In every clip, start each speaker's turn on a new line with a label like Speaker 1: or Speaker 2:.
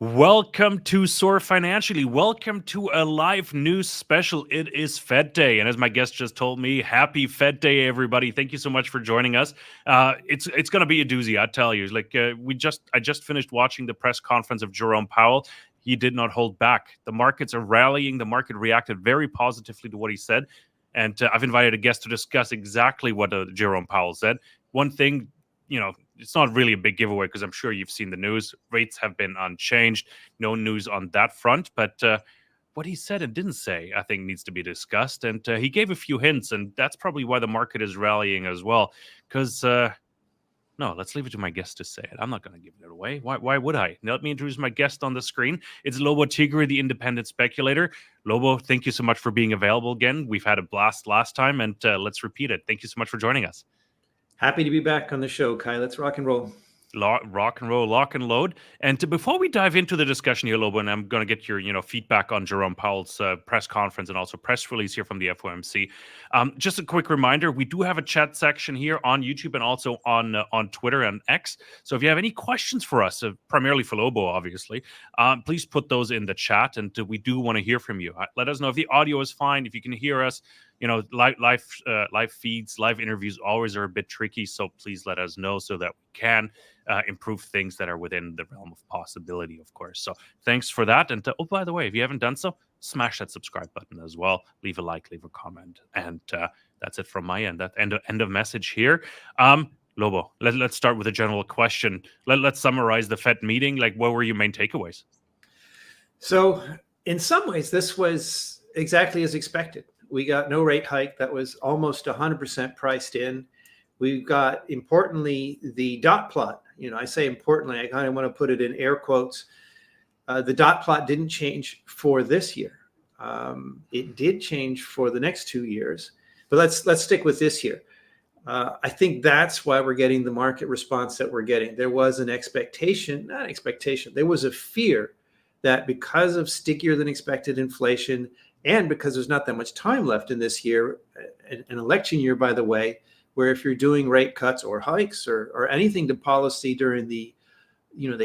Speaker 1: Welcome to Soar Financially. Welcome to a live news special. It is Fed Day, and as my guest just told me, happy Fed Day, everybody! Thank you so much for joining us. It's going to be a doozy, I tell you. I just finished watching the press conference of Jerome Powell. He did not hold back. The markets are rallying. The market reacted very positively to what he said, and I've invited a guest to discuss exactly what Jerome Powell said. One thing, it's not really a big giveaway because I'm sure you've seen the news. Rates have been unchanged. No news on that front. But what he said and didn't say, I think, needs to be discussed. And he gave a few hints, and that's probably why the market is rallying as well. Because, no, let's leave it to my guest to say it. I'm not going to give it away. Why would I? Now, let me introduce my guest on the screen. It's Lobo Tiggre, the Independent Speculator. Lobo, thank you so much for being available again. We've had a blast last time, and let's repeat it. Thank you so much for joining us.
Speaker 2: Happy to be back on the show, Kai. Let's rock and roll.
Speaker 1: Rock and roll, lock and load. And before we dive into the discussion here, Lobo, and I'm going to get your feedback on Jerome Powell's press conference and also press release here from the FOMC. Just a quick reminder, we do have a chat section here on YouTube and also on Twitter and X. So if you have any questions for us, primarily for Lobo, obviously, please put those in the chat. And we do want to hear from you. Let us know if the audio is fine, if you can hear us. Live feeds, live interviews always are a bit tricky. So please let us know so that we can improve things that are within the realm of possibility, of course. So thanks for that. And oh, by the way, if you haven't done so, smash that subscribe button as well. Leave a like, leave a comment. And that's it from my end. That end of message here. Lobo, let's start with a general question. Let's summarize the Fed meeting. What were your main takeaways?
Speaker 2: So in some ways, this was exactly as expected. We got no rate hike. That was almost 100% priced in. We've got, importantly, the dot plot. I say importantly, I kind of want to put it in air quotes. The dot plot didn't change for this year. It did change for the next 2 years. But let's stick with this year. I think that's why we're getting the market response that we're getting. There was an expectation, not expectation, there was a fear that because of stickier than expected inflation, and because there's not that much time left in this year, an election year, by the way, where if you're doing rate cuts or hikes or anything to policy during the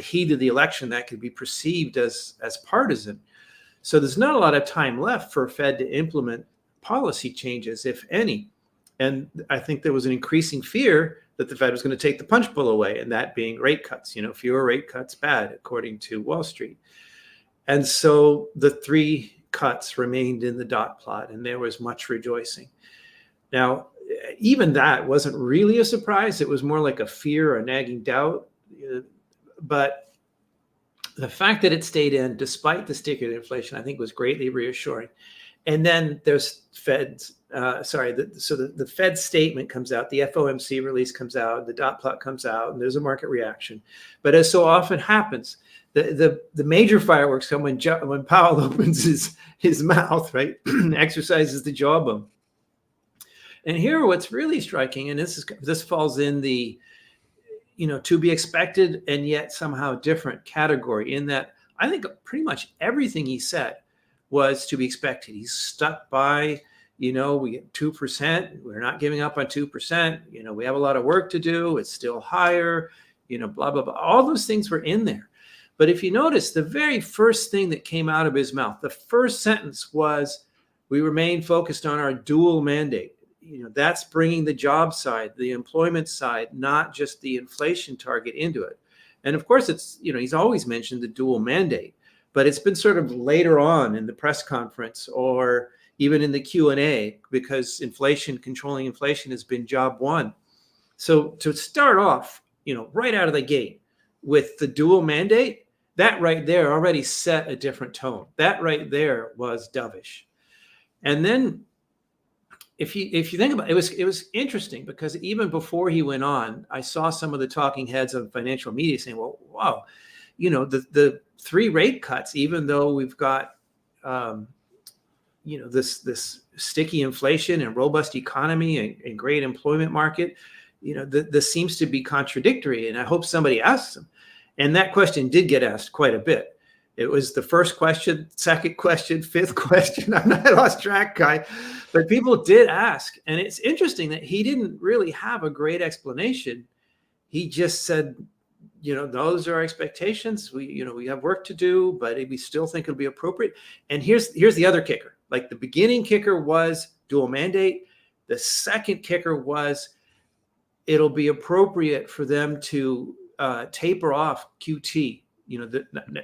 Speaker 2: heat of the election, that could be perceived as partisan. So there's not a lot of time left for Fed to implement policy changes, if any. And I think there was an increasing fear that the Fed was going to take the punch bowl away, and that being rate cuts. Fewer rate cuts bad, according to Wall Street. And so the three cuts remained in the dot plot, and there was much rejoicing. Now, even that wasn't really a surprise. It was more like a fear or a nagging doubt. But the fact that it stayed in despite the stickier inflation, I think, was greatly reassuring. And then there's the Fed statement comes out, the FOMC release comes out, the dot plot comes out, and there's a market reaction. But as so often happens, the major fireworks come when Powell opens his mouth, right? Exercises the jawbone. And here, what's really striking, and this falls in the, to be expected and yet somehow different category, in that I think pretty much everything he said was to be expected. He's stuck by, we get 2%. We're not giving up on 2%. We have a lot of work to do. It's still higher, blah, blah, blah. All those things were in there. But if you notice, the very first thing that came out of his mouth, the first sentence was, we remain focused on our dual mandate. That's bringing the job side, the employment side, not just the inflation target into it. And of course, it's, he's always mentioned the dual mandate, but it's been sort of later on in the press conference or even in the Q&A, because controlling inflation has been job one. So to start off, right out of the gate with the dual mandate, that right there already set a different tone. That right there was dovish. And then if you think about it, it was interesting, because even before he went on, I saw some of the talking heads of financial media saying, well, wow, the three rate cuts, even though we've got this sticky inflation and robust economy and great employment market, this seems to be contradictory. And I hope somebody asks them. And that question did get asked quite a bit. It was the first question, second question, fifth question. I lost track, Kai. But people did ask. And it's interesting that he didn't really have a great explanation. He just said, those are our expectations. We have work to do, but we still think it'll be appropriate. And here's the other kicker. Like the beginning kicker was dual mandate. The second kicker was it'll be appropriate for them to taper off QT.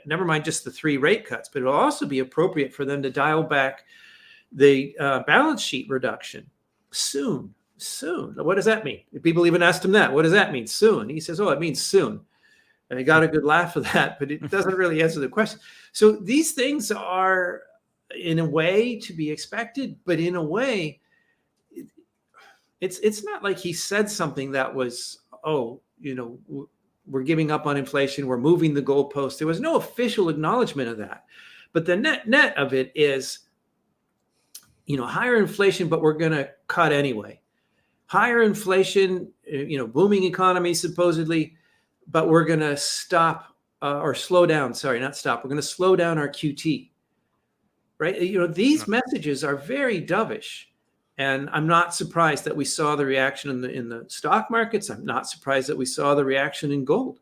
Speaker 2: Never mind just the 3 rate cuts, but it'll also be appropriate for them to dial back the balance sheet reduction soon. What does that mean? People even asked him that. What does that mean? Soon. He says, it means soon. And he got a good laugh of that, but it doesn't really answer the question. So these things are, in a way, to be expected, but in a way, it's not like he said something that was, we're giving up on inflation, we're moving the goalpost. There was no official acknowledgement of that. But the net of it is, higher inflation, but we're going to cut anyway. Higher inflation, booming economy supposedly, but we're going to stop or slow down. Sorry, not stop. We're going to slow down our QT. Right? These messages are very dovish. And I'm not surprised that we saw the reaction in the stock markets. I'm not surprised that we saw the reaction in gold.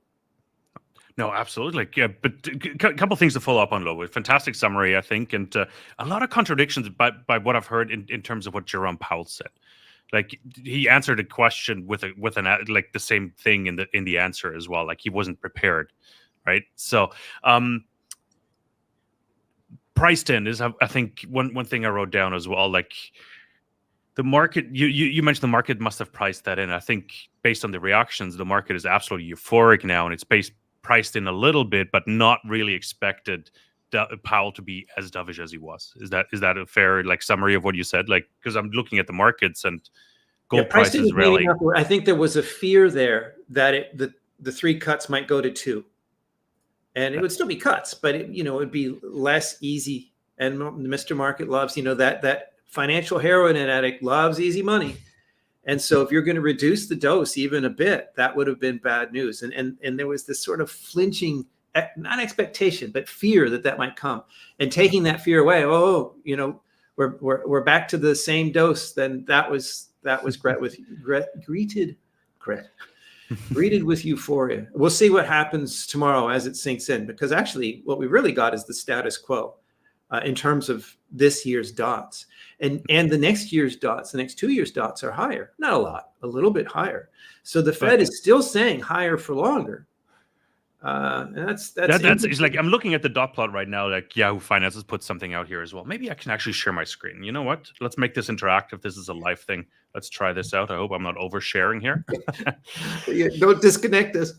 Speaker 1: No, absolutely. Yeah, but a couple of things to follow up on, Lobo. Fantastic summary, I think, and a lot of contradictions by what I've heard in terms of what Jerome Powell said. Like he answered a question with the same thing in the answer as well. Like he wasn't prepared, right? So priced in is, I think, one thing I wrote down as well. Like the market, you mentioned the market must have priced that in. I think based on the reactions, the market is absolutely euphoric now, and it's priced in a little bit, but not really expected Powell to be as dovish as he was. Is that a fair summary of what you said? Because I'm looking at the markets and gold prices rally.
Speaker 2: I think there was a fear there that the 3 cuts might go to 2, and it would still be cuts, but it would be less easy. And Mr. Market loves that financial heroin addict loves easy money. And so if you're going to reduce the dose even a bit, that would have been bad news. And there was this sort of flinching, not expectation, but fear that might come. And taking that fear away, we're back to the same dose. Then that was greeted with euphoria. We'll see what happens tomorrow as it sinks in, because actually what we really got is the status quo in terms of this year's dots. And the next year's dots, the next 2 years' dots are higher. Not a lot, a little bit higher. So the Fed is still saying higher for longer. And that's
Speaker 1: it's like I'm looking at the dot plot right now. Like Yahoo Finance has put something out here as well. Maybe I can actually share my screen. You know what? Let's make this interactive. This is a live thing. Let's try this out. I hope I'm not oversharing here.
Speaker 2: Don't disconnect this.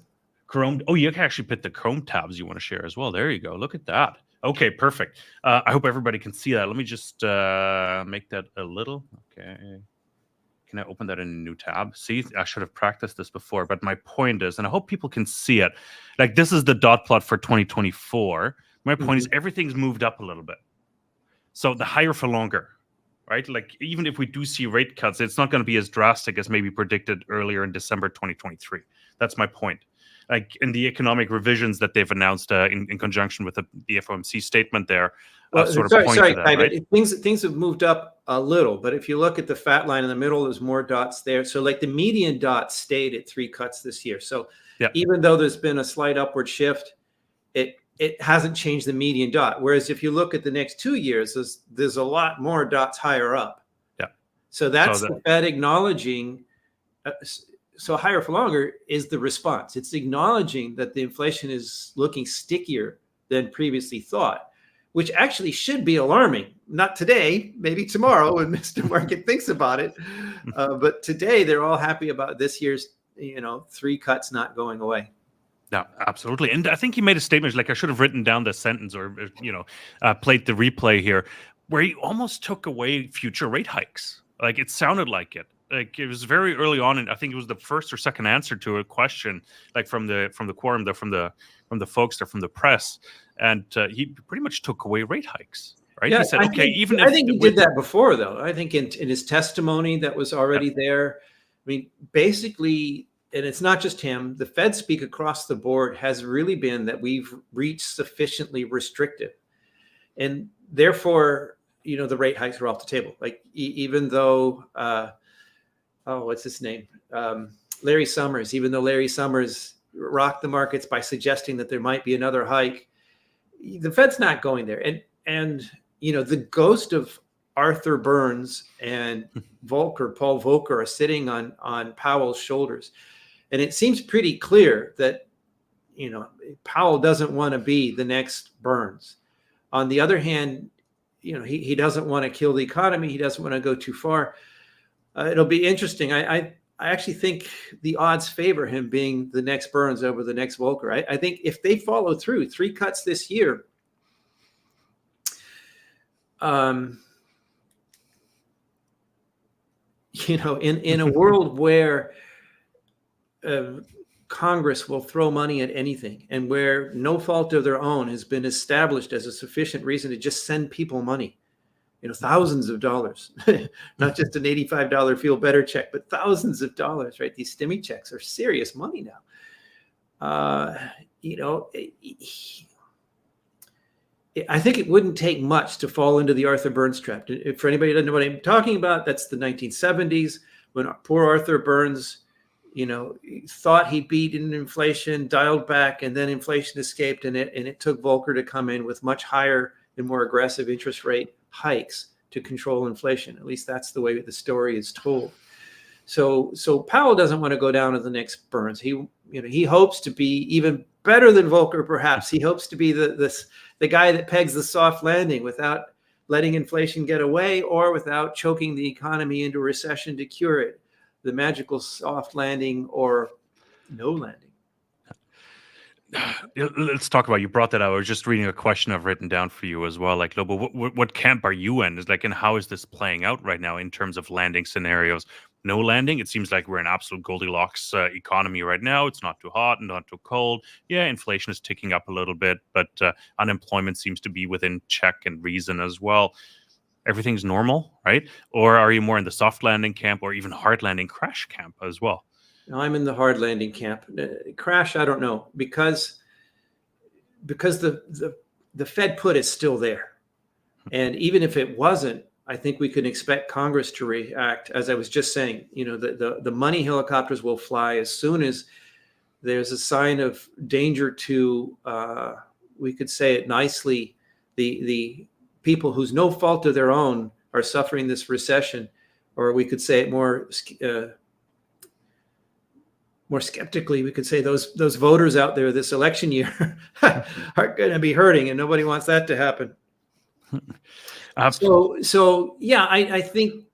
Speaker 1: Chrome. Oh, you can actually put the Chrome tabs you want to share as well. There you go. Look at that. Okay, perfect. I hope everybody can see that. Let me just make that a little. Okay. Can I open that in a new tab? See, I should have practiced this before, but my point is, and I hope people can see it, like this is the dot plot for 2024. My point is everything's moved up a little bit. So the higher for longer, right? Like even if we do see rate cuts, it's not going to be as drastic as maybe predicted earlier in December 2023. That's my point. Like in the economic revisions that they've announced in conjunction with the FOMC statement there, sort of point to that, right?
Speaker 2: Things have moved up a little, but if you look at the fat line in the middle, there's more dots there. So like the median dot stayed at 3 cuts this year. So even though there's been a slight upward shift, it hasn't changed the median dot. Whereas if you look at the next 2 years, there's a lot more dots higher up. Yeah. So that's the Fed acknowledging. So higher for longer is the response. It's acknowledging that the inflation is looking stickier than previously thought, which actually should be alarming. Not today, maybe tomorrow when Mr. Market thinks about it. But today they're all happy about this year's, 3 cuts not going away.
Speaker 1: Yeah, absolutely. And I think he made a statement, like I should have written down the sentence or, played the replay here, where he almost took away future rate hikes. Like it sounded like it. Like it was very early on, and I think it was the first or second answer to a question, like from the quorum, from the folks there from the press, and he pretty much took away rate hikes, right?
Speaker 2: Yeah,
Speaker 1: he said,
Speaker 2: I think he did that before, though. I think in his testimony that was already there. I mean, basically, and it's not just him. The Fed speak across the board has really been that we've reached sufficiently restrictive, and therefore, the rate hikes are off the table. Like even though. What's his name? Larry Summers. Even though Larry Summers rock the markets by suggesting that there might be another hike. The Fed's not going there. And the ghost of Arthur Burns and Paul Volcker are sitting on Powell's shoulders. And it seems pretty clear that, Powell doesn't want to be the next Burns. On the other hand, he doesn't want to kill the economy. He doesn't want to go too far. It'll be interesting. I actually think the odds favor him being the next Burns over the next Volcker. I think if they follow through 3 cuts this year, in a world where Congress will throw money at anything, and where no fault of their own has been established as a sufficient reason to just send people money, thousands of dollars, not just an $85 feel better check, but thousands of dollars, right? These stimmy checks are serious money now. I think it wouldn't take much to fall into the Arthur Burns trap. For anybody who doesn't know what I'm talking about, that's the 1970s when poor Arthur Burns, thought he beat in inflation, dialed back, and then inflation escaped, and it took Volcker to come in with much higher and more aggressive interest rate hikes to control inflation. At least that's the way the story is told. So Powell doesn't want to go down to the next Burns. He hopes to be even better than Volcker, perhaps. He hopes to be the guy that pegs the soft landing without letting inflation get away or without choking the economy into recession to cure it. The magical soft landing or no landing.
Speaker 1: Let's talk about, you brought that up. I was just reading a question I've written down for you as well. Like, Lobo, what camp are you in? And how is this playing out right now in terms of landing scenarios? No landing. It seems like we're in absolute Goldilocks economy right now. It's not too hot and not too cold. Yeah, inflation is ticking up a little bit, but unemployment seems to be within check and reason as well. Everything's normal, right? Or are you more in the soft landing camp or even hard landing crash camp as well?
Speaker 2: No, I'm in the hard landing camp. Crash, I don't know, because the Fed put is still there. And even if it wasn't, I think we can expect Congress to react. As I was just saying, the money helicopters will fly as soon as there's a sign of danger to, we could say it nicely, the people whose no fault of their own are suffering this recession, or we could say it more skeptically, we could say those voters out there this election year are going to be hurting, and nobody wants that to happen. So yeah, I think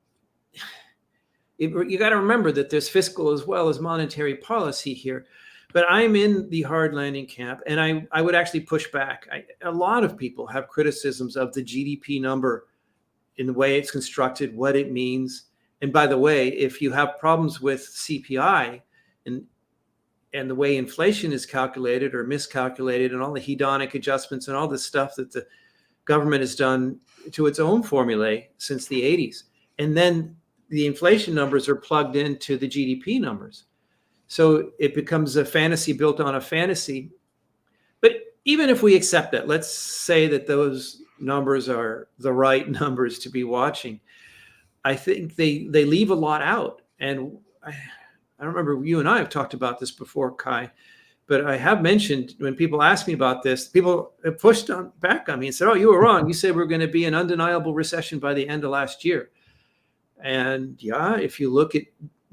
Speaker 2: you got to remember that there's fiscal as well as monetary policy here. But I'm in the hard landing camp, and I would actually push back. A lot of people have criticisms of the GDP number in the way it's constructed, what it means. And by the way, if you have problems with CPI and the way inflation is calculated or miscalculated and all the hedonic adjustments and all the stuff that the government has done to its own formulae since the 80s, and then the inflation numbers are plugged into the GDP numbers. So it becomes a fantasy built on a fantasy. But even if we accept that, let's say that those numbers are the right numbers to be watching, I think they leave a lot out. And I remember you and I have talked about this before, Kai, but I have mentioned when people ask me about this, people have pushed back on me and said, oh, you were wrong. You said we're going to be in undeniable recession by the end of last year. And yeah, if you look at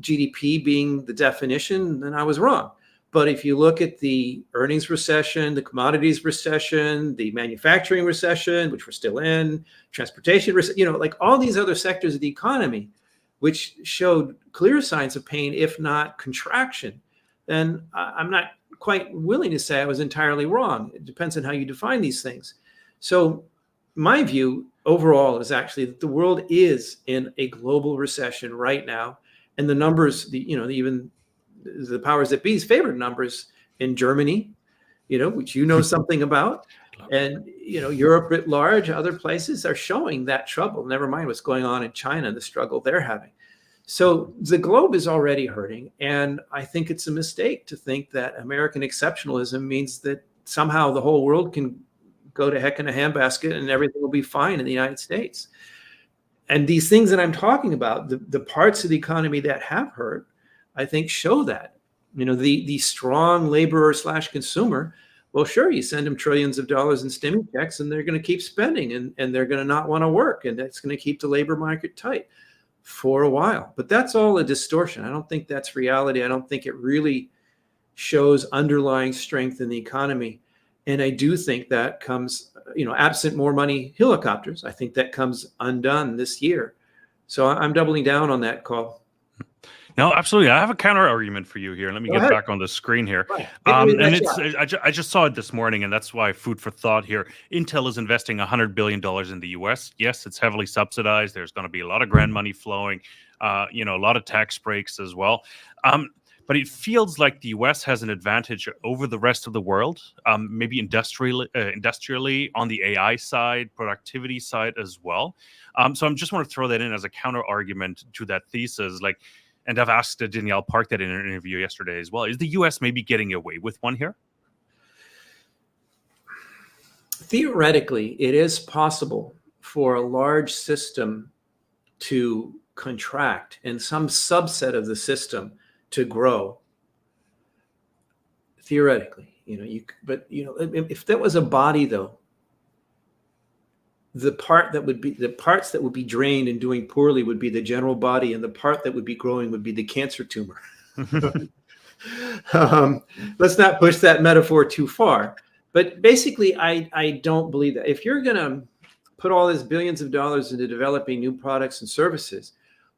Speaker 2: GDP being the definition, then I was wrong. But if you look at the earnings recession, the commodities recession, the manufacturing recession, which we're still in, transportation, like all these other sectors of the economy, which showed clear signs of pain, if not contraction, then I'm not quite willing to say I was entirely wrong. It depends on how you define these things. So my view overall is actually that the world is in a global recession right now. And the numbers, even the powers that be's favorite numbers in Germany, which something about, and Europe at large, other places are showing that trouble. Never mind what's going on in China, the struggle they're having. So the globe is already hurting, and I think it's a mistake to think that American exceptionalism means that somehow the whole world can go to heck in a handbasket and everything will be fine in the United States. And these things that I'm talking about, the parts of the economy that have hurt, I think show that. The strong laborer / consumer, well, sure, you send them trillions of dollars in stimmy checks and they're going to keep spending, and they're going to not want to work, and that's going to keep the labor market tight for a while. But that's all a distortion. I don't think that's reality. I don't think it really shows underlying strength in the economy. And I do think that comes, absent more money helicopters, I think that comes undone this year. So I'm doubling down on that call.
Speaker 1: No, absolutely. I have a counter argument for you here. Let me
Speaker 2: Go
Speaker 1: get
Speaker 2: ahead.
Speaker 1: back on the screen here.
Speaker 2: Right.
Speaker 1: And I just saw it this morning, and that's why food for thought here. Intel is investing $100 billion in the U.S. Yes, it's heavily subsidized. There's going to be a lot of grant money flowing, a lot of tax breaks as well. But it feels like the U.S. has an advantage over the rest of the world, maybe industrially on the AI side, productivity side as well. So I just want to throw that in as a counter argument to that thesis. And I've asked Danielle Park that in an interview yesterday as well. Is the U.S. maybe getting away with one here?
Speaker 2: Theoretically, it is possible for a large system to contract and some subset of the system to grow. Theoretically, if that was a body, though, the parts that would be drained and doing poorly would be the general body, and the part that would be growing would be the cancer tumor. Let's not push that metaphor too far. But basically, I don't believe that. If you're going to put all this billions of dollars into developing new products and services,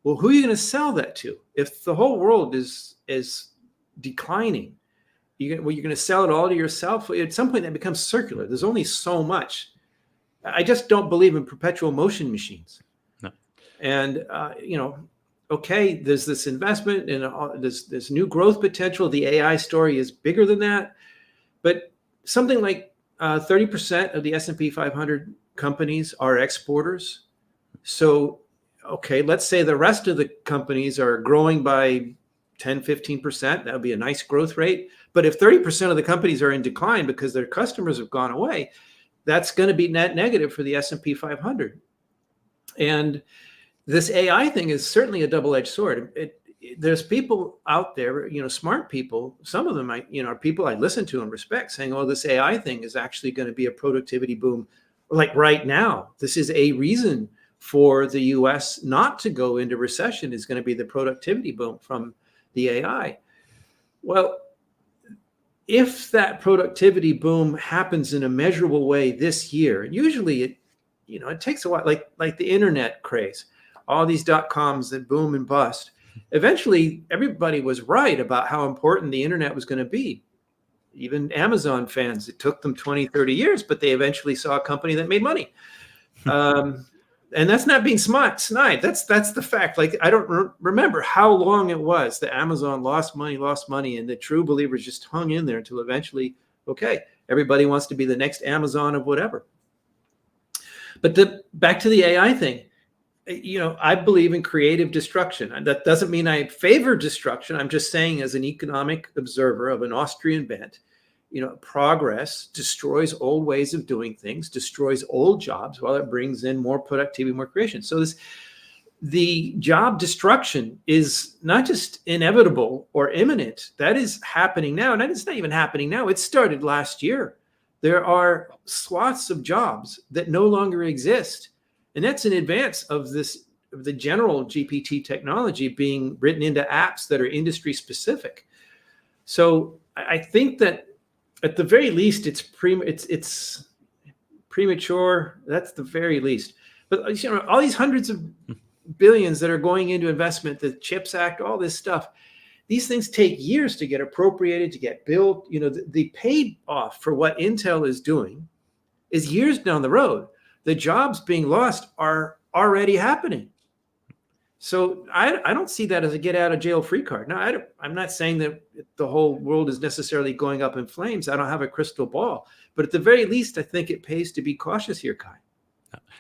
Speaker 2: well, who are you going to sell that to? If the whole world is declining, you're going to sell it all to yourself. At some point, that becomes circular. There's only so much. I just don't believe in perpetual motion machines. No. And, okay, there's this investment and this new growth potential. The AI story is bigger than that. But something like 30% of the S&P 500 companies are exporters. So, okay, let's say the rest of the companies are growing by 10, 15%. That would be a nice growth rate. But if 30% of the companies are in decline because their customers have gone away, that's going to be net negative for the S&P 500. And this AI thing is certainly a double-edged sword. There's people out there, smart people, some of them are people I listen to and respect, saying, oh, this AI thing is actually going to be a productivity boom. Like right now, this is a reason for the US not to go into recession, is going to be the productivity boom from the AI. Well, if that productivity boom happens in a measurable way this year, and usually it takes a while, like the internet craze, all these .coms that boom and bust. Eventually, everybody was right about how important the internet was going to be. Even Amazon fans, it took them 20, 30 years, but they eventually saw a company that made money. And that's not being snide. That's the fact. I don't remember how long it was that Amazon lost money, and the true believers just hung in there until eventually, okay, everybody wants to be the next Amazon of whatever. But back to the AI thing, I believe in creative destruction. That doesn't mean I favor destruction. I'm just saying, as an economic observer of an Austrian bent, progress destroys old ways of doing things, destroys old jobs while it brings in more productivity, more creation. So the job destruction is not just inevitable or imminent. That is happening now. And it's not even happening now. It started last year. There are swaths of jobs that no longer exist. And that's in advance of the general GPT technology being written into apps that are industry specific. So I think that at the very least, it's premature. That's the very least. But all these hundreds of billions that are going into investment, the CHIPS Act, all this stuff, these things take years to get appropriated, to get built. The payoff for what Intel is doing is years down the road. The jobs being lost are already happening. So I don't see that as a get out of jail free card. Now, I'm not saying that the whole world is necessarily going up in flames. I don't have a crystal ball, but at the very least, I think it pays to be cautious here, Kai.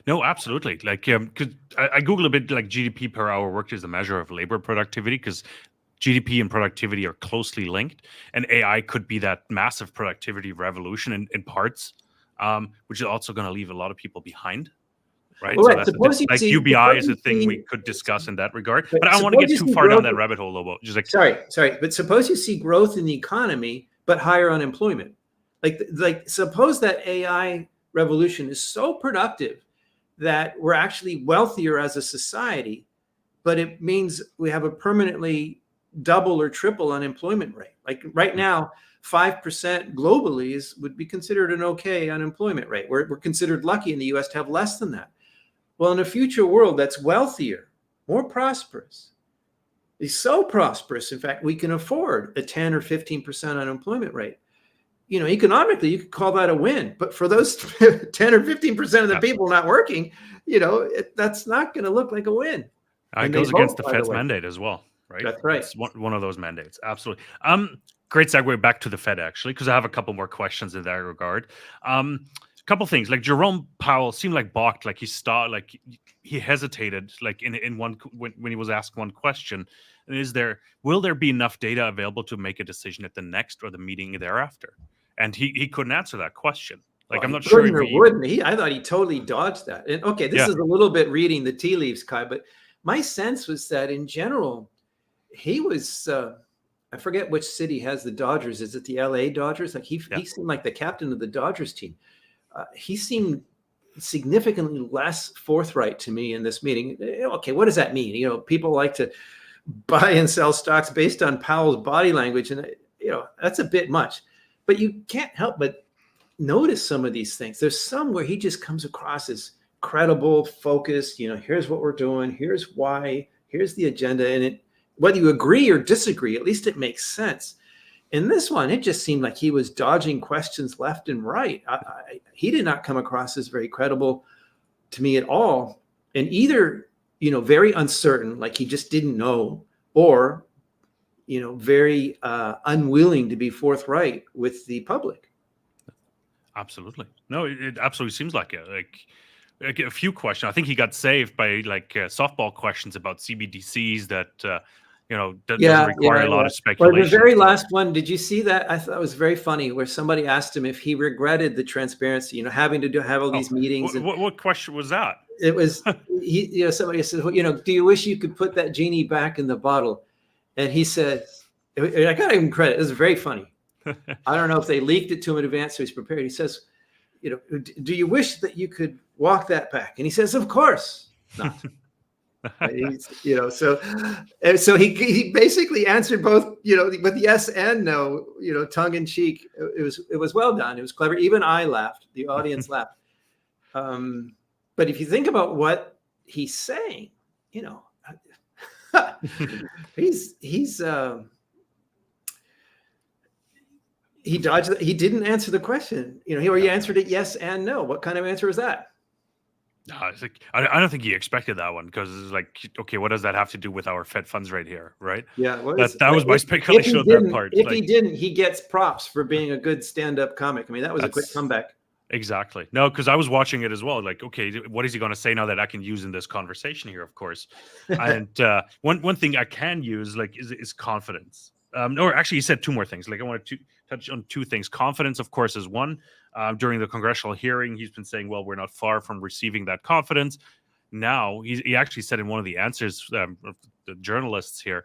Speaker 1: No, absolutely. Because I Googled a bit, GDP per hour worked as a measure of labor productivity, because GDP and productivity are closely linked, and AI could be that massive productivity revolution in parts, which is also going to leave a lot of people behind. right?
Speaker 2: Well,
Speaker 1: So
Speaker 2: right.
Speaker 1: that's a bit, like UBI is a thing we could discuss in that regard. But I don't want to get too far down that rabbit hole, Lobo. Just like
Speaker 2: sorry, but suppose you see growth in the economy but higher unemployment. Like suppose that AI revolution is so productive that we're actually wealthier as a society, but it means we have a permanently double or triple unemployment rate. Like right now, 5% globally would be considered an okay unemployment rate. We're considered lucky in the US to have less than that. Well, in a future world that's wealthier, more prosperous, is so prosperous, in fact, we can afford a 10 or 15% unemployment rate. You know, economically, you could call that a win. But for those 10 or 15% of the people not working, you know, that's not going to look like a win.
Speaker 1: It goes against the Fed's mandate as well, right?
Speaker 2: That's right.
Speaker 1: It's one of those mandates. Absolutely. Great segue back to the Fed, actually, because I have a couple more questions in that regard. A couple things, like Jerome Powell seemed like balked, like he hesitated, like in one when he was asked one question. And will there be enough data available to make a decision at the next or the meeting thereafter? And he couldn't answer that question. Like, I'm not sure if he
Speaker 2: wouldn't he. I thought he totally dodged that. And okay, this is a little bit reading the tea leaves, Kai, but my sense was that in general, he was. I forget which city has the Dodgers. Is it the LA Dodgers? Like he seemed like the captain of the Dodgers team. He seemed significantly less forthright to me in this meeting. Okay, what does that mean? You know, people like to buy and sell stocks based on Powell's body language, and you know that's a bit much. But you can't help but notice some of these things. There's some where he just comes across as credible, focused. You know, here's what we're doing. Here's why. Here's the agenda, and whether you agree or disagree, at least it makes sense. In this one, it just seemed like he was dodging questions left and right. He did not come across as very credible to me at all. And either, you know, very uncertain, like he just didn't know, or, you know, very unwilling to be forthright with the public.
Speaker 1: Absolutely. No, it absolutely seems like it. Like a few questions. I think he got saved by softball questions about CBDCs that, doesn't require a lot of speculation.
Speaker 2: Well, the very last one, did you see that? I thought it was very funny, where somebody asked him if he regretted the transparency, you know, having to have all these meetings.
Speaker 1: What question was that?
Speaker 2: It was, somebody said, well, you know, do you wish you could put that genie back in the bottle? And he said, I got to give him credit. It was very funny. I don't know if they leaked it to him in advance, so he's prepared. He says, you know, do you wish that you could walk that back? And he says, of course not. So he basically answered both, you know, with yes and no, you know, tongue in cheek. It was well done. It was clever. Even I laughed. The audience laughed. But if you think about what he's saying, you know, he dodged. He didn't answer the question. You know, he answered it yes and no. What kind of answer was that?
Speaker 1: I don't think he expected that one, because it's like, okay, what does that have to do with our Fed funds right here, right?
Speaker 2: Yeah,
Speaker 1: that was my speculation on that part.
Speaker 2: If he didn't, he gets props for being a good stand-up comic. I mean, that was a quick comeback.
Speaker 1: Exactly. No, because I was watching it as well. Like, okay, what is he going to say now that I can use in this conversation here? Of course. And one thing I can use is confidence. Or actually, he said two more things. Like, I wanted to touch on two things. Confidence, of course, is one. During the congressional hearing, he's been saying, well, we're not far from receiving that confidence. Now, he actually said in one of the answers of the journalists here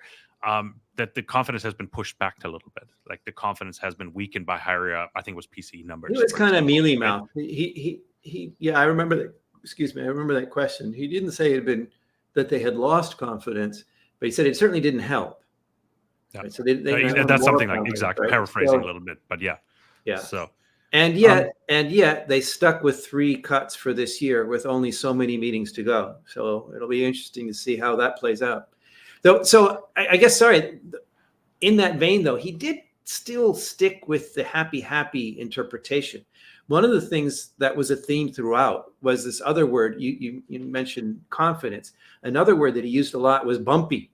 Speaker 1: that the confidence has been pushed back a little bit. Like, the confidence has been weakened by higher, I think it was PCE numbers.
Speaker 2: He was kind of mealy mouth. I remember that. Excuse me. I remember that question. He didn't say it had been that they had lost confidence, but he said it certainly didn't help.
Speaker 1: Yeah.
Speaker 2: Right? So
Speaker 1: that's something like, exactly, right? Paraphrasing a little bit, but yeah. So.
Speaker 2: And yet they stuck with 3 cuts for this year with only so many meetings to go. So it'll be interesting to see how that plays out. So I guess, sorry, in that vein, though, he did still stick with the happy interpretation. One of the things that was a theme throughout was this other word. You mentioned confidence. Another word that he used a lot was bumpy.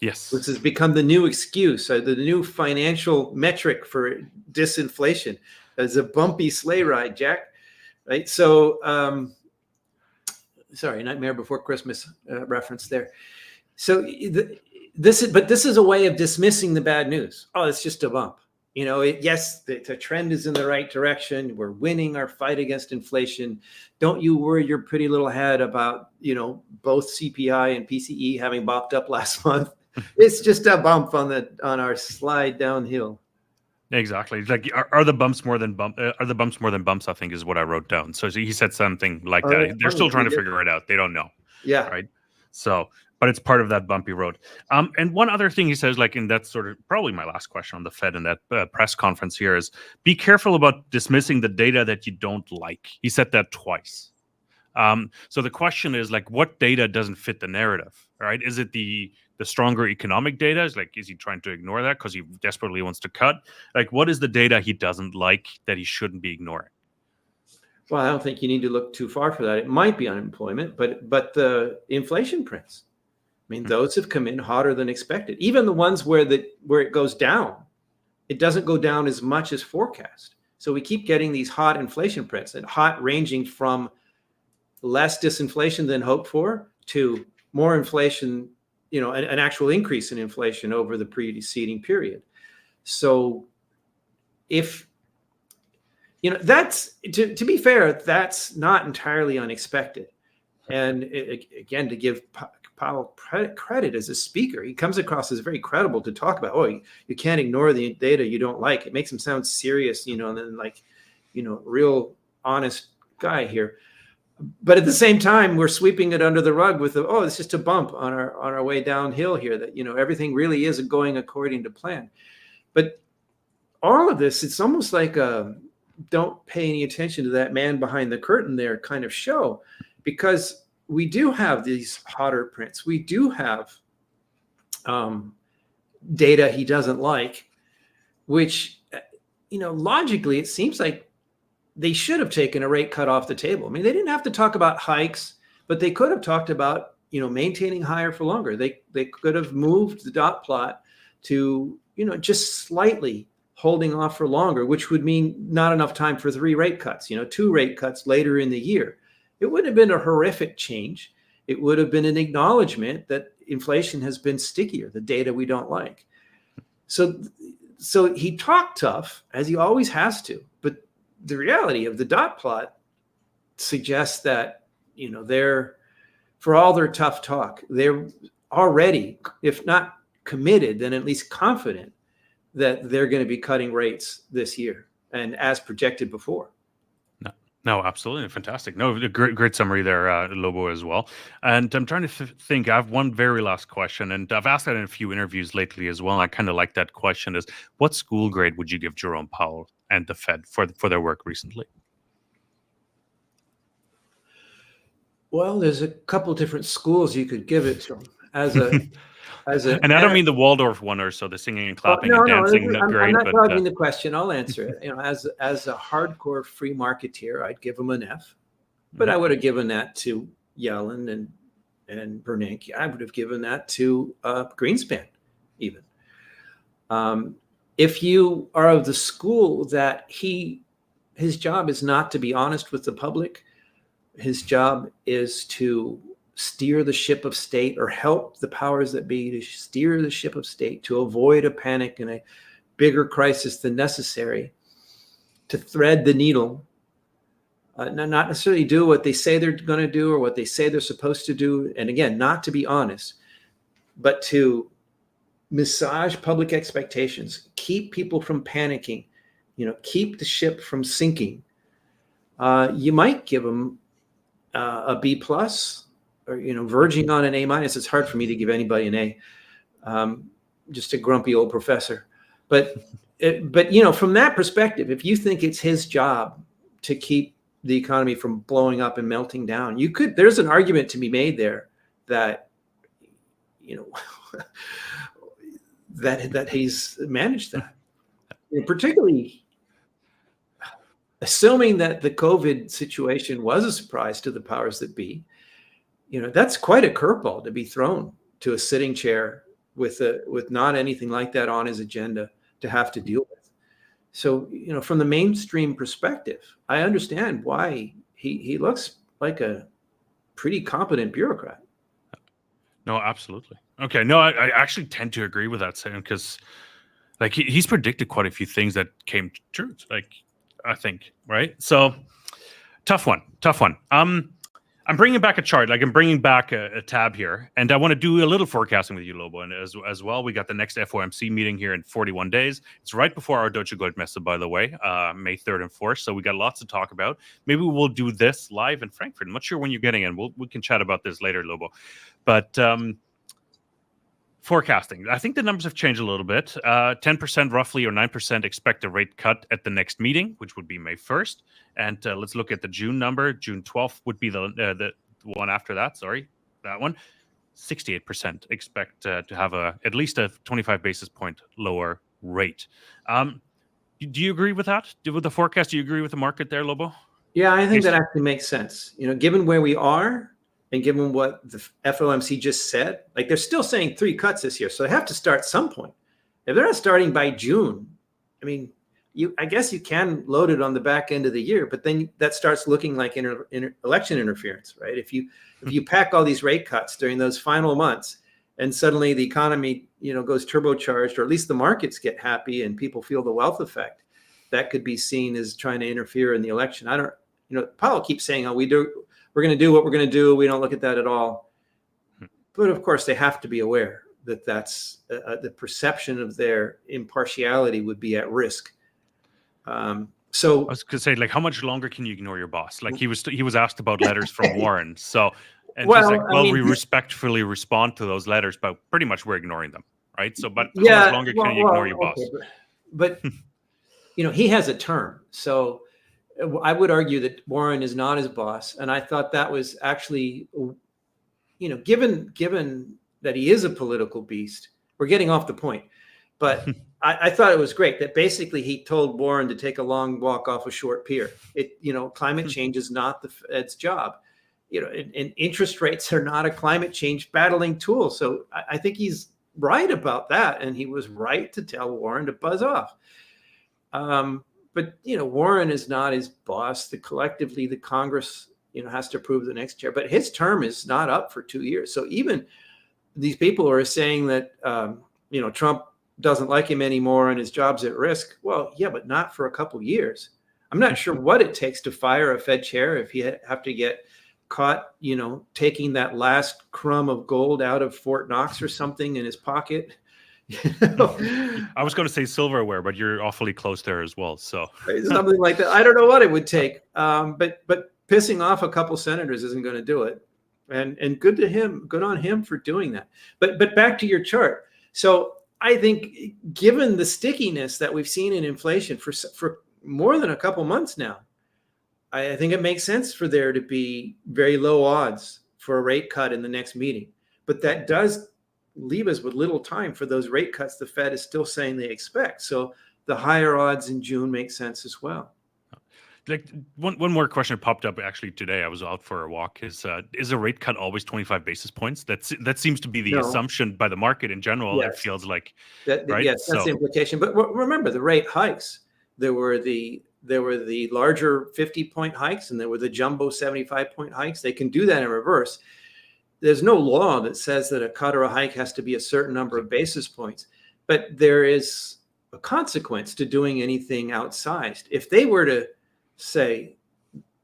Speaker 1: Yes.
Speaker 2: Which has become the new excuse, the new financial metric for disinflation. As a bumpy sleigh ride, Jack, right? So, sorry, Nightmare Before Christmas reference there. So this is a way of dismissing the bad news. Oh, it's just a bump. yes, the trend is in the right direction. We're winning our fight against inflation. Don't you worry your pretty little head about, both CPI and PCE having bopped up last month. It's just a bump on our slide downhill.
Speaker 1: Exactly. Like, are the bumps more than bumps? I think is what I wrote down. So he said something like
Speaker 2: Oh,
Speaker 1: that.
Speaker 2: that's
Speaker 1: They're
Speaker 2: funny.
Speaker 1: still trying to figure it out. They don't know.
Speaker 2: Yeah.
Speaker 1: Right. So, but it's part of that bumpy road. And one other thing he says, like, and that's sort of probably my last question on the Fed in that press conference here, is be careful about dismissing the data that you don't like. He said that twice. So the question is, like, what data doesn't fit the narrative, right? Is it the stronger economic data? Is he trying to ignore that because he desperately wants to cut? Like, what is the data he doesn't like that he shouldn't be ignoring?
Speaker 2: Well, I don't think you need to look too far for that. It might be unemployment, but the inflation prints, I mean, those have come in hotter than expected. Even the ones where it goes down, it doesn't go down as much as forecast. So we keep getting these hot inflation prints, and hot ranging from less disinflation than hoped for to more inflation, an actual increase in inflation over the preceding period. So if, that's, to be fair, that's not entirely unexpected. And again, to give Powell credit as a speaker, he comes across as very credible to talk about, you can't ignore the data you don't like. It makes him sound serious, and then real honest guy here. But at the same time, we're sweeping it under the rug with it's just a bump on our way downhill here, that, everything really isn't going according to plan. But all of this, it's almost like don't pay any attention to that man behind the curtain there kind of show, because we do have these hotter prints. We do have data he doesn't like, which, logically, it seems like they should have taken a rate cut off the table. I mean, they didn't have to talk about hikes, but they could have talked about, maintaining higher for longer. They could have moved the dot plot to, just slightly holding off for longer, which would mean not enough time for 3 rate cuts, 2 rate cuts later in the year. It wouldn't have been a horrific change. It would have been an acknowledgement that inflation has been stickier, the data we don't like. So he talked tough, as he always has to, but the reality of the dot plot suggests that, they're, for all their tough talk, they're already, if not committed, then at least confident that they're going to be cutting rates this year, and as projected before.
Speaker 1: No, absolutely. Fantastic. No, great summary there, Lobo, as well. And I'm trying to think. I have one very last question, and I've asked that in a few interviews lately as well. And I kind of like that question: is what school grade would you give Jerome Powell and the Fed for their work recently?
Speaker 2: Well, there's a couple different schools you could give it to as a
Speaker 1: and I don't mean the Waldorf one, or so the singing and clapping and dancing.
Speaker 2: I'm
Speaker 1: Great,
Speaker 2: not
Speaker 1: but
Speaker 2: dodging the question. I'll answer it. As a hardcore free marketeer, I'd give him an F, but I would have given that to Yellen and Bernanke. I would have given that to Greenspan, even. If you are of the school that his job is not to be honest with the public, his job is to steer the ship of state, or help the powers that be to steer the ship of state, to avoid a panic and a bigger crisis than necessary, to thread the needle, not necessarily do what they say they're going to do or what they say they're supposed to do. And again, not to be honest, but to massage public expectations, keep people from panicking, keep the ship from sinking. You might give them a B plus, or verging on an A minus. It's hard for me to give anybody an A. Just a grumpy old professor. But from that perspective, if you think it's his job to keep the economy from blowing up and melting down, there's an argument to be made there that that he's managed that. Particularly assuming that the COVID situation was a surprise to the powers that be. That's quite a curveball to be thrown to a sitting chair with not anything like that on his agenda to have to deal with. So, from the mainstream perspective, I understand why he looks like a pretty competent bureaucrat.
Speaker 1: No, absolutely. Okay. No, I actually tend to agree with that, Sam, because like he's predicted quite a few things that came true. Like I think, right? So tough one. I'm bringing back a chart. Like I'm bringing back a tab here, and I want to do a little forecasting with you, Lobo, and as well. We got the next FOMC meeting here in 41 days. It's right before our Deutsche Goldmesse, by the way, May 3rd and 4th. So we got lots to talk about. Maybe we'll do this live in Frankfurt. I'm not sure when you're getting in. We can chat about this later, Lobo. But forecasting. I think the numbers have changed a little bit. 10% roughly or 9% expect a rate cut at the next meeting, which would be May 1st. And let's look at the June number. June 12th would be the one after that. Sorry, that one. 68% expect to have at least a 25 basis point lower rate. Do you agree with that? With the forecast, do you agree with the market there, Lobo?
Speaker 2: Yeah, I think that actually makes sense. Given where we are, and given what the FOMC just said, like they're still saying 3 cuts this year, so they have to start some point. If they're not starting by June, I mean, I guess you can load it on the back end of the year, but then that starts looking like election interference, right? If you pack all these rate cuts during those final months, and suddenly the economy, goes turbocharged, or at least the markets get happy and people feel the wealth effect, that could be seen as trying to interfere in the election. Powell keeps saying, "Oh, we're going to do what we're going to do. We don't look at that at all." But of course, they have to be aware that that's the perception of their impartiality would be at risk. So
Speaker 1: I was going to say, like, how much longer can you ignore your boss? Like he was asked about letters from Warren. So, and he's like, we respectfully respond to those letters, but pretty much we're ignoring them, right? So, but how much longer can you ignore your boss?
Speaker 2: But he has a term. So I would argue that Warren is not his boss. And I thought that was actually, given that he is a political beast, we're getting off the point. But I thought it was great that basically he told Warren to take a long walk off a short pier. Climate change is not the Fed's job. And interest rates are not a climate change battling tool. So I think he's right about that. And he was right to tell Warren to buzz off. But Warren is not his boss. Collectively, the Congress, has to approve the next chair. But his term is not up for 2 years. So even these people who are saying that Trump doesn't like him anymore and his job's at risk. Well, yeah, but not for a couple years. I'm not sure what it takes to fire a Fed chair if you have to get caught, taking that last crumb of gold out of Fort Knox or something in his pocket.
Speaker 1: I was going to say silverware, but you're awfully close there as well. So
Speaker 2: something like that. I don't know what it would take. But pissing off a couple senators isn't going to do it. And good on him for doing that. But back to your chart. So I think given the stickiness that we've seen in inflation for more than a couple months now, I think it makes sense for there to be very low odds for a rate cut in the next meeting. But that does leave us with little time for those rate cuts the Fed is still saying they expect. So the higher odds in June make sense as well.
Speaker 1: Like one more question popped up actually today. I was out for a walk. Is a rate cut always 25 basis points? That seems to be the assumption by the market in general. Yes. It feels like right.
Speaker 2: Yes, that's the implication. But remember the rate hikes. There were the larger 50-point hikes and there were the jumbo 75-point hikes. They can do that in reverse. There's no law that says that a cut or a hike has to be a certain number of basis points, but there is a consequence to doing anything outsized. If they were to say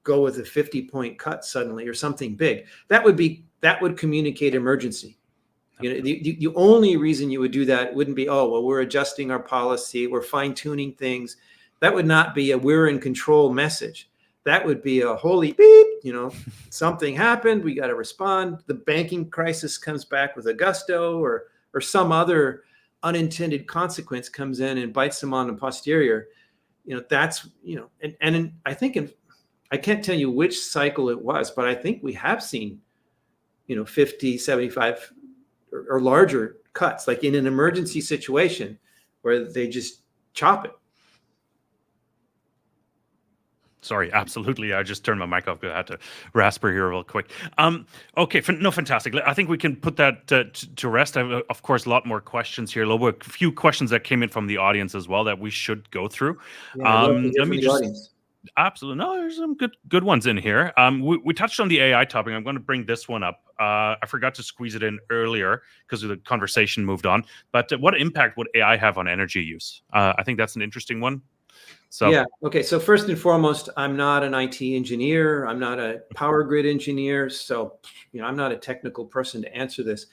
Speaker 2: go with a 50-point cut suddenly or something big, that would communicate emergency. The only reason you would do that wouldn't be, we're adjusting our policy, we're fine-tuning things. That would not be a we're in control message. That would be a holy beep, something happened, we got to respond. The banking crisis comes back with a gusto, or some other unintended consequence comes in and bites them on the posterior. That's, and I think I can't tell you which cycle it was, but I think we have seen, 50, 75 or larger cuts, like in an emergency situation where they just chop it.
Speaker 1: Sorry, absolutely. I just turned my mic off because I had to rasper here real quick. Okay, fantastic. I think we can put that to rest. I have, of course, a lot more questions here. Lobo, a few questions that came in from the audience as well that we should go through.
Speaker 2: Yeah, let me just.
Speaker 1: Absolutely. No, there's some good ones in here. We touched on the AI topic. I'm going to bring this one up. I forgot to squeeze it in earlier because the conversation moved on. But what impact would AI have on energy use? I think that's an interesting one. So
Speaker 2: yeah. Okay. So first and foremost, I'm not an IT engineer. I'm not a power grid engineer. So, I'm not a technical person to answer this.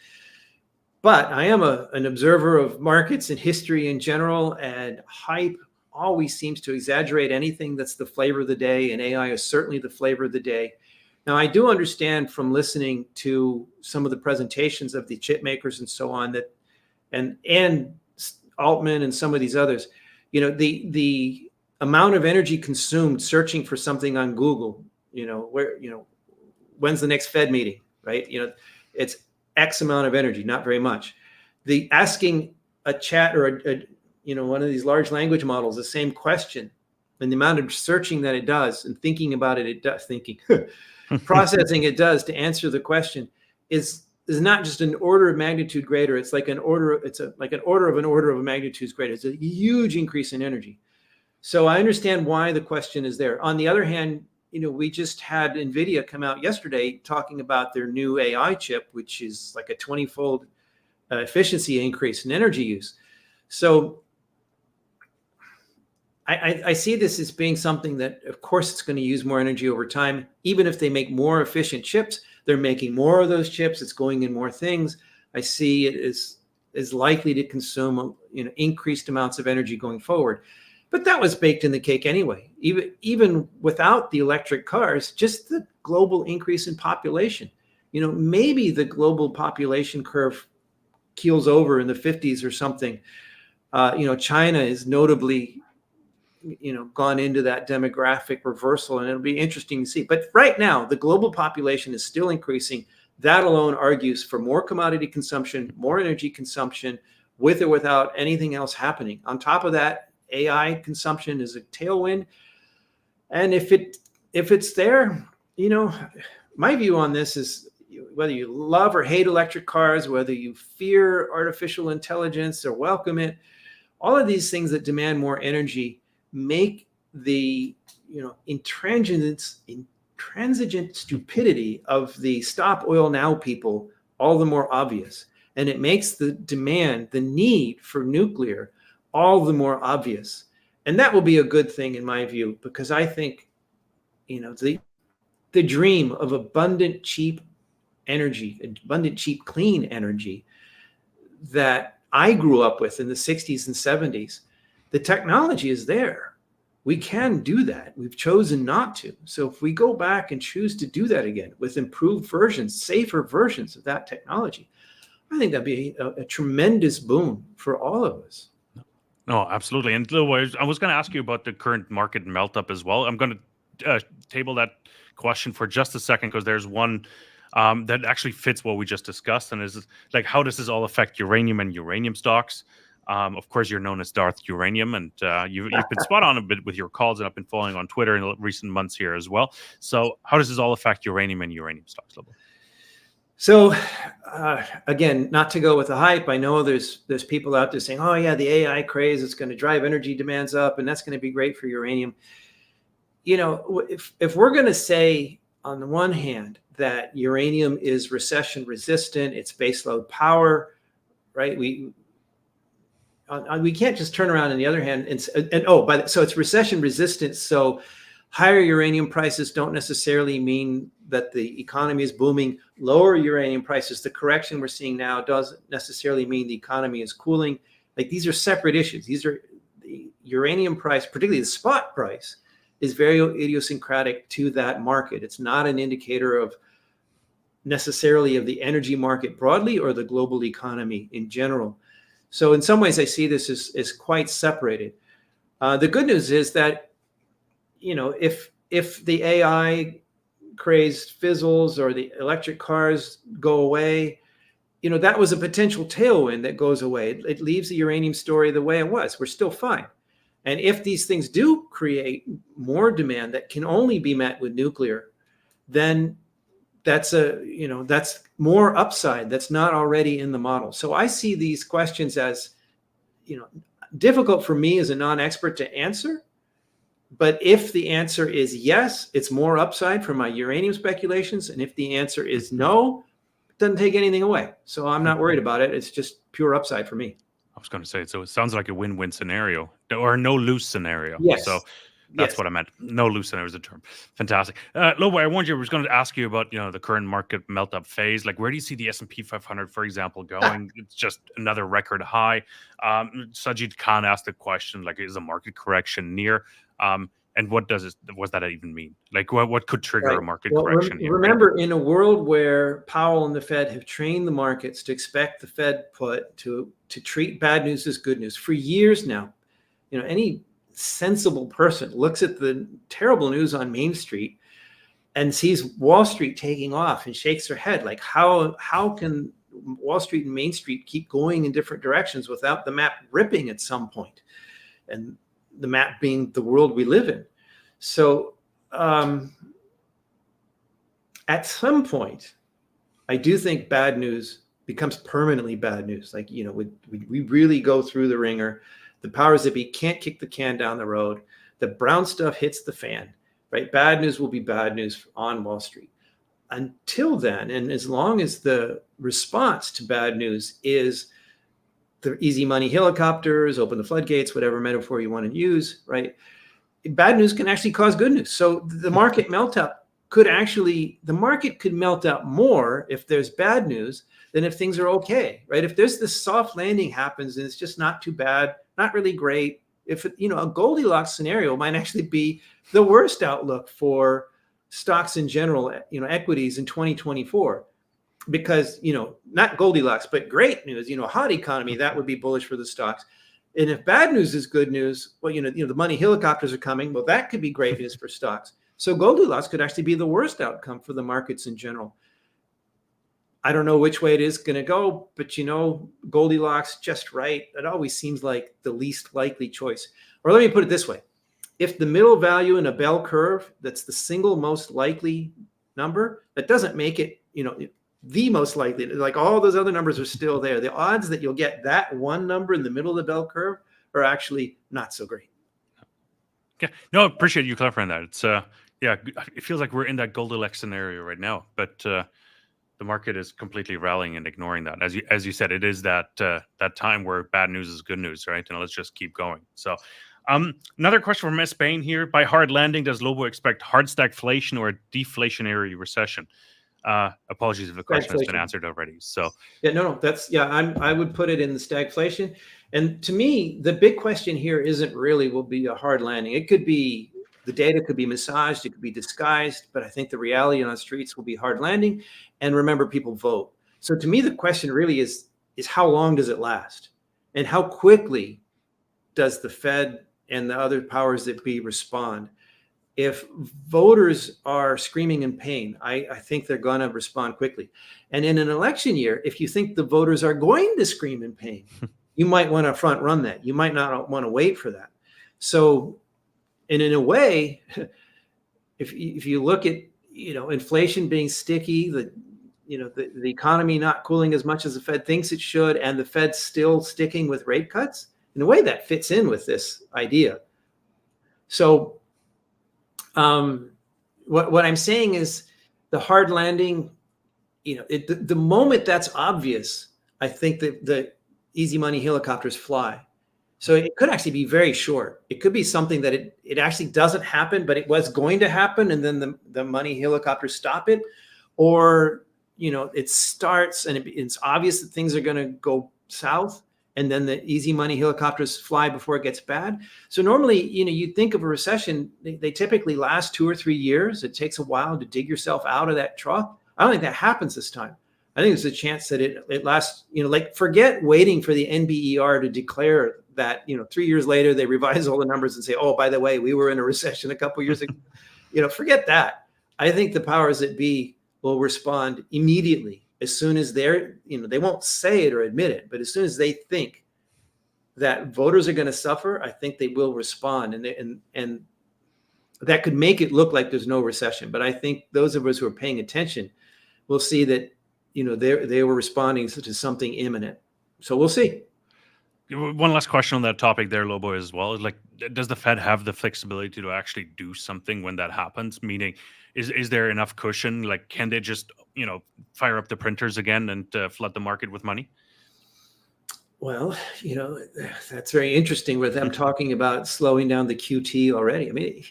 Speaker 2: But I am an observer of markets and history in general, and hype always seems to exaggerate anything that's the flavor of the day, and AI is certainly the flavor of the day. Now, I do understand from listening to some of the presentations of the chip makers and so on that, and Altman and some of these others, the amount of energy consumed searching for something on Google, when's the next Fed meeting, right? It's X amount of energy, not very much. The asking a chat or one of these large language models the same question, and the amount of searching that it does and thinking about it does, processing it does to answer the question is not just an order of magnitude greater. It's like an order of a magnitude greater. It's a huge increase in energy. So I understand why the question is there. On the other hand, we just had NVIDIA come out yesterday talking about their new AI chip, which is like a 20-fold efficiency increase in energy use. So I see this as being something that, of course, it's going to use more energy over time. Even if they make more efficient chips, they're making more of those chips. It's going in more things. I see it is likely to consume increased amounts of energy going forward. But that was baked in the cake anyway. Even without the electric cars, just the global increase in population. Maybe the global population curve keels over in the 50s or something. China is notably, gone into that demographic reversal, and it'll be interesting to see. But right now, the global population is still increasing. That alone argues for more commodity consumption, more energy consumption, with or without anything else happening. On top of that, AI consumption is a tailwind. And if it's there, my view on this is whether you love or hate electric cars, whether you fear artificial intelligence or welcome it, all of these things that demand more energy make the intransigent stupidity of the stop oil now people all the more obvious. And it makes the need for nuclear all the more obvious. And that will be a good thing in my view, because I think, the dream of abundant, cheap energy, abundant, cheap, clean energy that I grew up with in the 60s and 70s, the technology is there. We can do that. We've chosen not to. So if we go back and choose to do that again with improved versions, safer versions of that technology, I think that'd be a tremendous boon for all of us.
Speaker 1: No, absolutely. And I was going to ask you about the current market meltup as well. I'm going to table that question for just a second, because there's one that actually fits what we just discussed, and is like, how does this all affect uranium and uranium stocks? Of course, you're known as Darth Uranium, and you've been spot on a bit with your calls, and I've been following on Twitter in recent months here as well. So how does this all affect uranium and uranium stocks, Lobo?
Speaker 2: So again, not to go with the hype, I know there's people out there saying, oh yeah, the AI craze, it's going to drive energy demands up, and that's going to be great for uranium. If we're going to say on the one hand that uranium is recession resistant, it's baseload power, right? We can't just turn around on the other hand so it's recession resistant. So higher uranium prices don't necessarily mean that the economy is booming. Lower uranium prices, the correction we're seeing now, doesn't necessarily mean the economy is cooling. Like, these are separate issues. These are the uranium price, particularly the spot price, is very idiosyncratic to that market. It's not an indicator of necessarily of the energy market broadly or the global economy in general. So in some ways, I see this as quite separated. The good news is that, if the AI craze fizzles or the electric cars go away, that was a potential tailwind that goes away. It leaves the uranium story the way it was. We're still fine. And if these things do create more demand that can only be met with nuclear, then that's more upside that's not already in the model. So I see these questions as, difficult for me as a non-expert to answer, But if the answer is yes, it's more upside for my uranium speculations. And if the answer is no, it doesn't take anything away. So I'm not worried about it. It's just pure upside for me.
Speaker 1: I was going to say, so it sounds like a win-win scenario or no lose scenario.
Speaker 2: Yes.
Speaker 1: So that's what I meant. No lose scenario is the term. Fantastic. Lobo, I warned you I was going to ask you about, the current market melt-up phase. Like, where do you see the S&P 500, for example, going? It's just another record high. Sajid Khan asked the question, like, is a market correction near? And what does that even mean? Like, what could trigger a market correction here?
Speaker 2: Remember, in a world where Powell and the Fed have trained the markets to expect the Fed put to treat bad news as good news for years now, any sensible person looks at the terrible news on Main Street and sees Wall Street taking off and shakes their head like, how can Wall Street and Main Street keep going in different directions without the map ripping at some point? And the map being the world we live in. So at some point, I do think bad news becomes permanently bad news. Like, we really go through the ringer. The powers that be can't kick the can down the road. The brown stuff hits the fan, right? Bad news will be bad news on Wall Street. Until then, and as long as the response to bad news is the easy money helicopters, open the floodgates, whatever metaphor you want to use, right? Bad news can actually cause good news. So the market melt up the market could melt up more if there's bad news than if things are okay, right? If there's this soft landing happens and it's just not too bad, not really great. If a Goldilocks scenario might actually be the worst outlook for stocks in general, equities in 2024. Because, not Goldilocks, but great news, hot economy, that would be bullish for the stocks. And if bad news is good news, well, the money helicopters are coming. Well, that could be great news for stocks. So Goldilocks could actually be the worst outcome for the markets in general. I don't know which way it is going to go, but Goldilocks just right. It always seems like the least likely choice. Or let me put it this way. If the middle value in a bell curve, that's the single most likely number, that doesn't make it, the most likely, like all those other numbers are still there. The odds that you'll get that one number in the middle of the bell curve are actually not so great.
Speaker 1: Okay. No, I appreciate you clarifying that. It's it feels like we're in that Goldilocks scenario right now, but the market is completely rallying and ignoring that. As you said, it is that time where bad news is good news, right? And let's just keep going. So another question from Miss Bain here. By hard landing, does Lobo expect hard stagflation or a deflationary recession? Apologies if the question has been answered already. So
Speaker 2: I would put it in the stagflation. And to me, the big question here isn't really will be a hard landing. It could be the data could be massaged, it could be disguised, but I think the reality on the streets will be hard landing. And remember, people vote. So to me, the question really is how long does it last, and how quickly does the Fed and the other powers that be respond? If voters are screaming in pain, I think they're going to respond quickly. And in an election year, if you think the voters are going to scream in pain, you might want to front run that. You might not want to wait for that. So, and in a way, if you look at inflation being sticky, the economy not cooling as much as the Fed thinks it should, and the Fed still sticking with rate cuts, in a way that fits in with this idea. So what I'm saying is the hard landing, the moment that's obvious, I think that the easy money helicopters fly. So it could actually be very short. It could be something that it actually doesn't happen, but it was going to happen, and then the money helicopters stop it. Or, it starts and it's obvious that things are going to go south, and then the easy money helicopters fly before it gets bad. So normally, you think of a recession, they typically last 2 or 3 years. It takes a while to dig yourself out of that trough. I don't think that happens this time. I think there's a chance that it lasts, forget waiting for the NBER to declare that, 3 years later, they revise all the numbers and say, oh, by the way, we were in a recession a couple of years ago. Forget that. I think the powers that be will respond immediately as soon as they won't say it or admit it, but as soon as they think that voters are going to suffer, I think they will respond. And that could make it look like there's no recession. But I think those of us who are paying attention will see that, they were responding to something imminent. So we'll see.
Speaker 1: One last question on that topic there, Lobo, as well. Like, does the Fed have the flexibility to actually do something when that happens? Meaning, is there enough cushion? Like, can they just, fire up the printers again and flood the market with money?
Speaker 2: Well, that's very interesting with them talking about slowing down the QT already. I mean,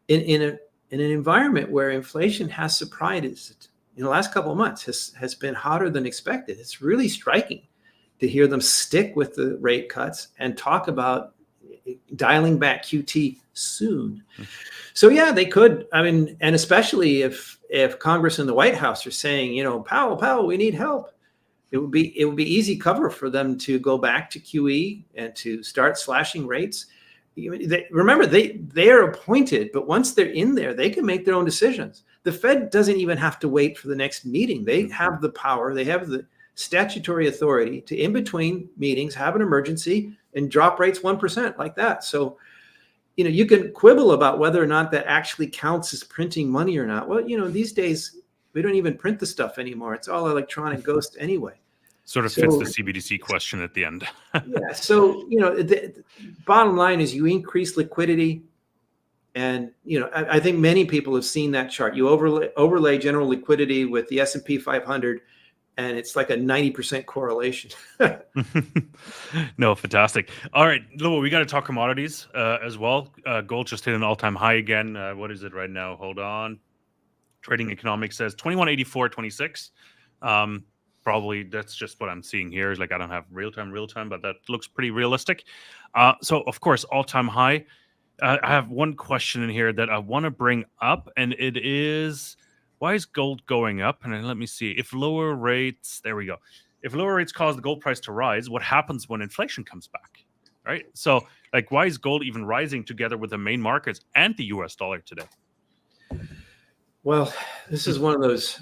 Speaker 2: in an environment where inflation has surprised in the last couple of months, has been hotter than expected, it's really striking to hear them stick with the rate cuts and talk about dialing back QT soon. So yeah, they could. I mean, and especially if Congress and the White House are saying, Powell, we need help. It would be easy cover for them to go back to QE and to start slashing rates. Remember, they are appointed, but once they're in there, they can make their own decisions. The Fed doesn't even have to wait for the next meeting. They have the power. They have the statutory authority to, in between meetings, have an emergency and drop rates 1% like that. So, you can quibble about whether or not that actually counts as printing money or not. Well, these days we don't even print the stuff anymore. It's all electronic ghost anyway.
Speaker 1: Sort of fits the CBDC question at the end.
Speaker 2: Yeah. So, the bottom line is you increase liquidity. And, I think many people have seen that chart. You overlay general liquidity with the S&P 500, and it's like a 90% correlation.
Speaker 1: No, fantastic. All right, Lobo, we got to talk commodities as well. Gold just hit an all-time high again. What is it right now? Hold on. Trading Economics says 2184.26. Probably that's just what I'm seeing here. Like, I don't have real time, but that looks pretty realistic. So, of course, all-time high. I have one question in here that I want to bring up, and it is, why is gold going up? And then let me see. If lower rates, there we go. If lower rates cause the gold price to rise, what happens when inflation comes back? Right? So, like, why is gold even rising together with the main markets and the US dollar today?
Speaker 2: Well, this is one of those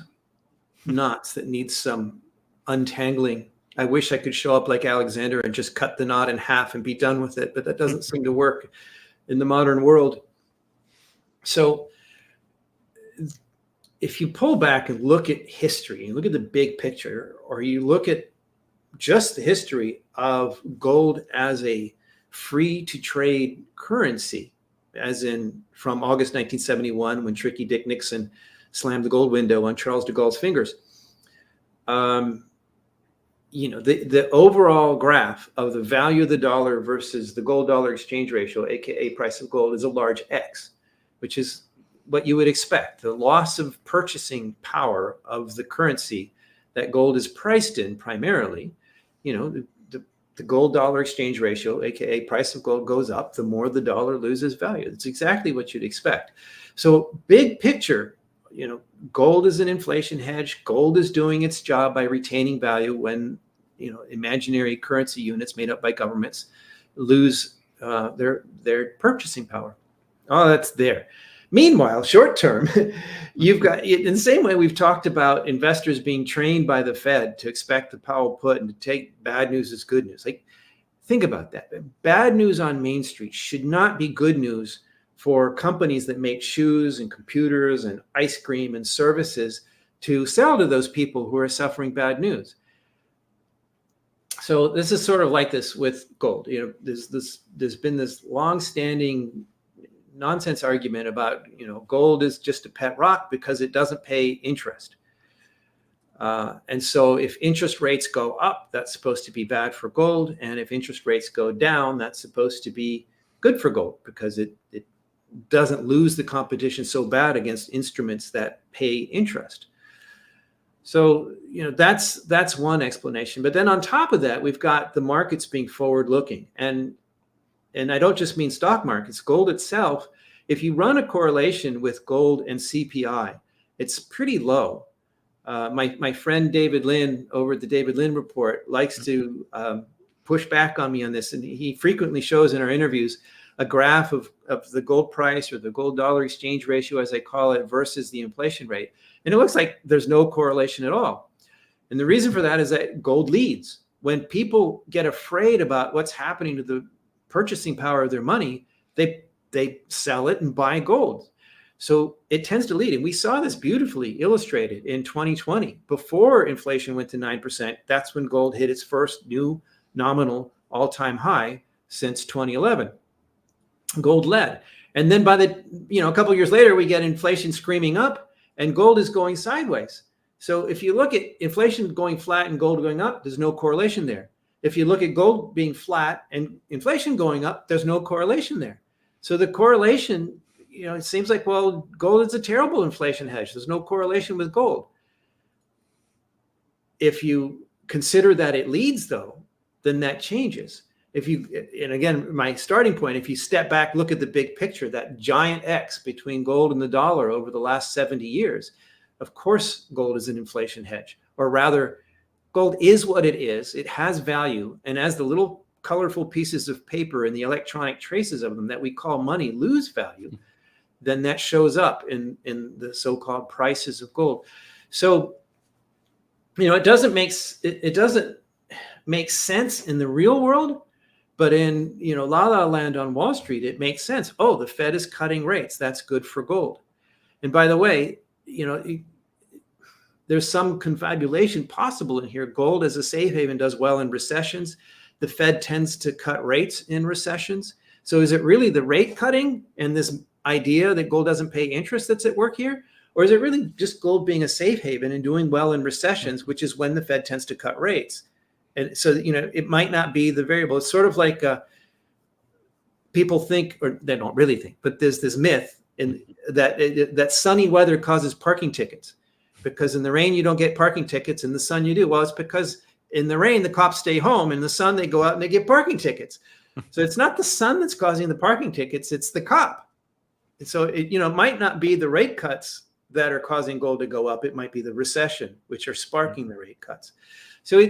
Speaker 2: knots that needs some untangling. I wish I could show up like Alexander and just cut the knot in half and be done with it, but that doesn't seem to work in the modern world. So if you pull back and look at history and look at the big picture, or you look at just the history of gold as a free to trade currency, as in from August 1971, when Tricky Dick Nixon slammed the gold window on Charles de Gaulle's fingers. The overall graph of the value of the dollar versus the gold dollar exchange ratio, aka price of gold, is a large X, which is what you would expect. The loss of purchasing power of the currency that gold is priced in primarily, the gold dollar exchange ratio, aka price of gold, goes up the more the dollar loses value. It's exactly what you'd expect. So big picture, gold is an inflation hedge. Gold is doing its job by retaining value when, imaginary currency units made up by governments lose their purchasing power. Oh, that's there. Meanwhile, short term, you've got, in the same way we've talked about investors being trained by the Fed to expect the Powell put and to take bad news as good news. Like, think about that. Bad news on Main Street should not be good news for companies that make shoes and computers and ice cream and services to sell to those people who are suffering bad news. So this is sort of like this with gold. There's been this long-standing nonsense argument about, gold is just a pet rock because it doesn't pay interest. And so if interest rates go up, that's supposed to be bad for gold. And if interest rates go down, that's supposed to be good for gold because it doesn't lose the competition so bad against instruments that pay interest. So, that's one explanation. But then on top of that, we've got the markets being forward-looking. And I don't just mean stock markets, gold itself. If you run a correlation with gold and CPI, it's pretty low. My friend David Lynn over at the David Lynn Report likes to push back on me on this. And he frequently shows in our interviews a graph of the gold price or the gold dollar exchange ratio, as I call it, versus the inflation rate. And it looks like there's no correlation at all. And the reason for that is that gold leads. When people get afraid about what's happening to the purchasing power of their money, they sell it and buy gold. So it tends to lead. And we saw this beautifully illustrated in 2020. Before inflation went to 9%, that's when gold hit its first new nominal all-time high since 2011. Gold led. And then by the, a couple of years later, we get inflation screaming up and gold is going sideways. So if you look at inflation going flat and gold going up, there's no correlation there. If you look at gold being flat and inflation going up, there's no correlation there. So the correlation, it seems like, well, gold is a terrible inflation hedge. There's no correlation with gold. If you consider that it leads, though, then that changes. And again, my starting point, if you step back, look at the big picture, that giant X between gold and the dollar over the last 70 years, of course, gold is an inflation hedge, or rather, gold is what it is. It has value. And as the little colorful pieces of paper and the electronic traces of them that we call money lose value, then that shows up in the so-called prices of gold. So, it doesn't make sense in the real world, but in, la la land on Wall Street, it makes sense. Oh, the Fed is cutting rates. That's good for gold. And by the way, there's some confabulation possible in here. Gold as a safe haven does well in recessions. The Fed tends to cut rates in recessions. So is it really the rate cutting and this idea that gold doesn't pay interest that's at work here? Or is it really just gold being a safe haven and doing well in recessions, which is when the Fed tends to cut rates? And so, it might not be the variable. It's sort of like people think, or they don't really think, but there's this myth that sunny weather causes parking tickets. Because in the rain, you don't get parking tickets. In the sun, you do. Well, it's because in the rain, the cops stay home. In the sun, they go out and they get parking tickets. So it's not the sun that's causing the parking tickets. It's the cop. And so, it might not be the rate cuts that are causing gold to go up. It might be the recession, which are sparking the rate cuts. So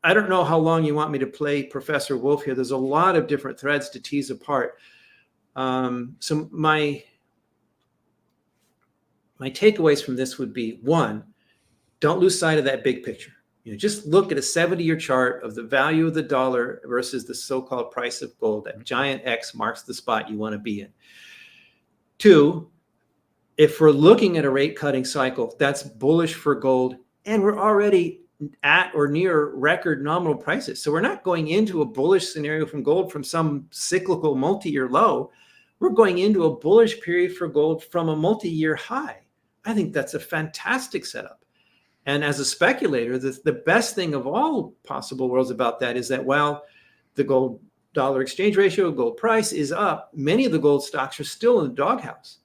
Speaker 2: I don't know how long you want me to play Professor Wolf here. There's a lot of different threads to tease apart. So my takeaways from this would be, one, don't lose sight of that big picture. Just look at a 70-year chart of the value of the dollar versus the so-called price of gold. That giant X marks the spot you want to be in. Two, if we're looking at a rate cutting cycle, that's bullish for gold, and we're already at or near record nominal prices. So we're not going into a bullish scenario from gold from some cyclical multi-year low. We're going into a bullish period for gold from a multi-year high. I think that's a fantastic setup. And as a speculator, the best thing of all possible worlds about that is that while the gold dollar exchange ratio, gold price is up, many of the gold stocks are still in the doghouse.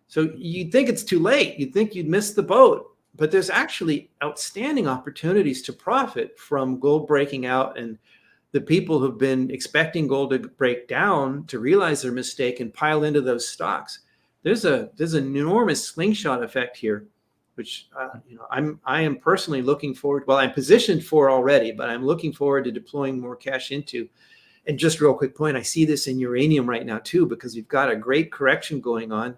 Speaker 2: So you'd think it's too late. You'd think you'd missed the boat. But there's actually outstanding opportunities to profit from gold breaking out, and the people who've been expecting gold to break down to realize their mistake and pile into those stocks. There's an enormous slingshot effect here, which I am personally looking forward. Well, I'm positioned for already, but I'm looking forward to deploying more cash into. And just real quick point, I see this in uranium right now too, because you've got a great correction going on,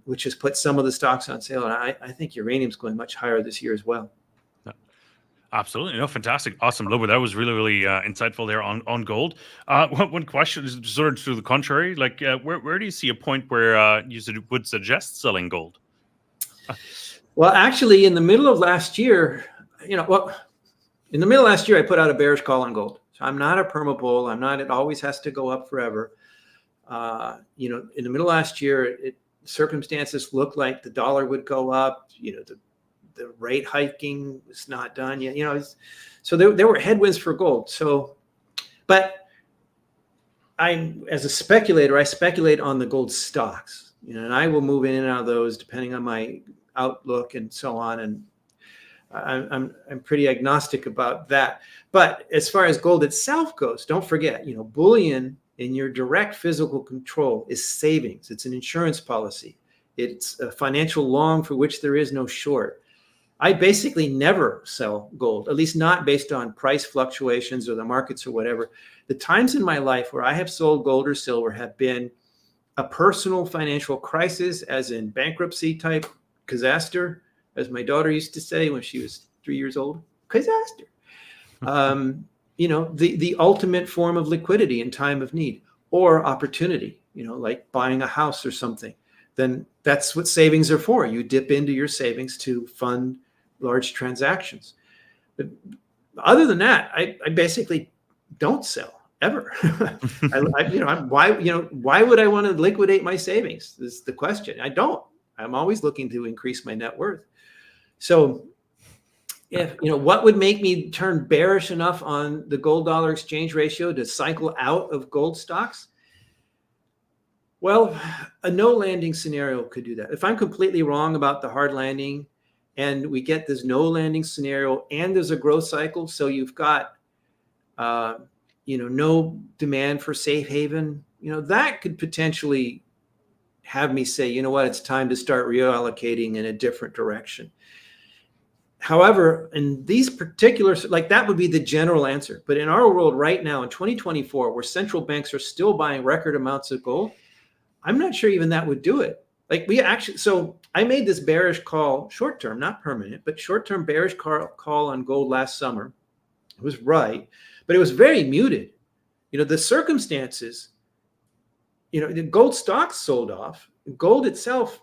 Speaker 2: which has put some of the stocks on sale. And I think uranium's going much higher this year as well.
Speaker 1: Absolutely. No, fantastic. Awesome. Lobo, that was really, really insightful there on gold. One question is sort of to the contrary, like where do you see a point where you would suggest selling gold?
Speaker 2: Well, actually, in the middle of last year, I put out a bearish call on gold. So I'm not a perma bull. It always has to go up forever. In the middle of last year, circumstances looked like the dollar would go up. The rate hiking was not done yet. So there were headwinds for gold. So, but as a speculator, I speculate on the gold stocks, and I will move in and out of those depending on my outlook and so on. And I'm pretty agnostic about that. But as far as gold itself goes, don't forget, bullion in your direct physical control is savings. It's an insurance policy. It's a financial long for which there is no short. I basically never sell gold, at least not based on price fluctuations or the markets or whatever. The times in my life where I have sold gold or silver have been a personal financial crisis, as in bankruptcy type disaster, as my daughter used to say when she was 3 years old, disaster. The ultimate form of liquidity in time of need, or opportunity, like buying a house or something. Then that's what savings are for. You dip into your savings to fund large transactions. But other than that, I basically don't sell ever. Why would I want to liquidate my savings? This is the question. I don't. I'm always looking to increase my net worth. So if, what would make me turn bearish enough on the gold dollar exchange ratio to cycle out of gold stocks? Well, a no landing scenario could do that. If I'm completely wrong about the hard landing and we get this no landing scenario and there's a growth cycle, so you've got, no demand for safe haven, that could potentially have me say, you know what, it's time to start reallocating in a different direction. However, in these particular, that would be the general answer. But in our world right now, in 2024, where central banks are still buying record amounts of gold, I'm not sure even that would do it. So I made this bearish call, short-term, not permanent, but short-term bearish call on gold last summer. It was right, but it was very muted. The circumstances, the gold stocks sold off. Gold itself,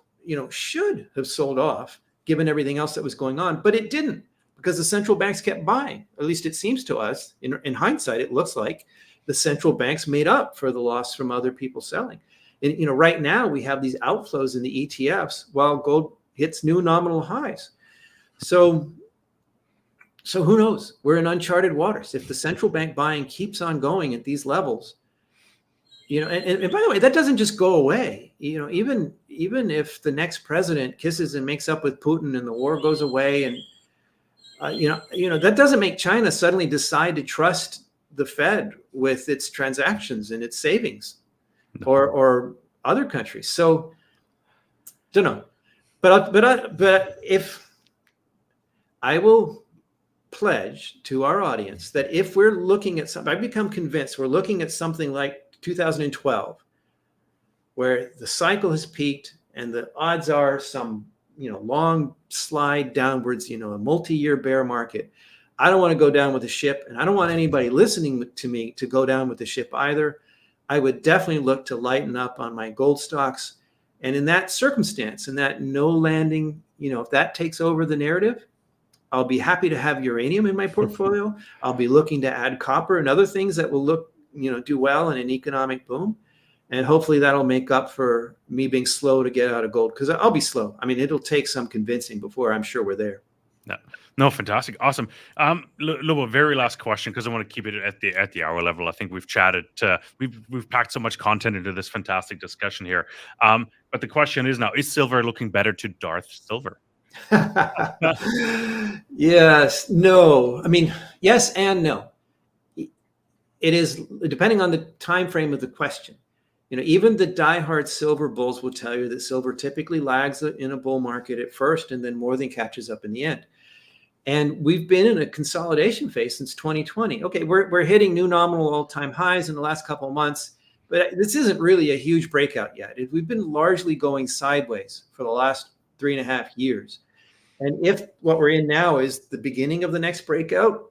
Speaker 2: should have sold off given everything else that was going on, but it didn't because the central banks kept buying. At least it seems to us, in hindsight, it looks like the central banks made up for the loss from other people selling. And, right now we have these outflows in the ETFs while gold hits new nominal highs. So who knows? We're in uncharted waters. If the central bank buying keeps on going at these levels, and by the way, that doesn't just go away. Even if the next president kisses and makes up with Putin and the war goes away, and that doesn't make China suddenly decide to trust the Fed with its transactions and its savings, or other countries. So, don't know, but if I will pledge to our audience that if we're looking at something, I've become convinced we're looking at something like 2012, where the cycle has peaked and the odds are some, long slide downwards, a multi-year bear market. I don't want to go down with the ship, and I don't want anybody listening to me to go down with the ship either. I would definitely look to lighten up on my gold stocks. And in that circumstance, in that no landing, if that takes over the narrative, I'll be happy to have uranium in my portfolio. I'll be looking to add copper and other things that will do well in an economic boom. And hopefully that'll make up for me being slow to get out of gold, because I'll be slow. I mean, it'll take some convincing before I'm sure we're there.
Speaker 1: No, fantastic, awesome. Lobo, very last question, because I want to keep it at the hour level. I think we've chatted, we've packed so much content into this fantastic discussion here. But the question is now: is silver looking better to Darth Silver?
Speaker 2: Yes, no. I mean, yes and no. It is depending on the time frame of the question. Even the diehard silver bulls will tell you that silver typically lags in a bull market at first and then more than catches up in the end. And we've been in a consolidation phase since 2020. Okay, we're hitting new nominal all-time highs in the last couple of months, but this isn't really a huge breakout yet. We've been largely going sideways for the last 3.5 years. And if what we're in now is the beginning of the next breakout,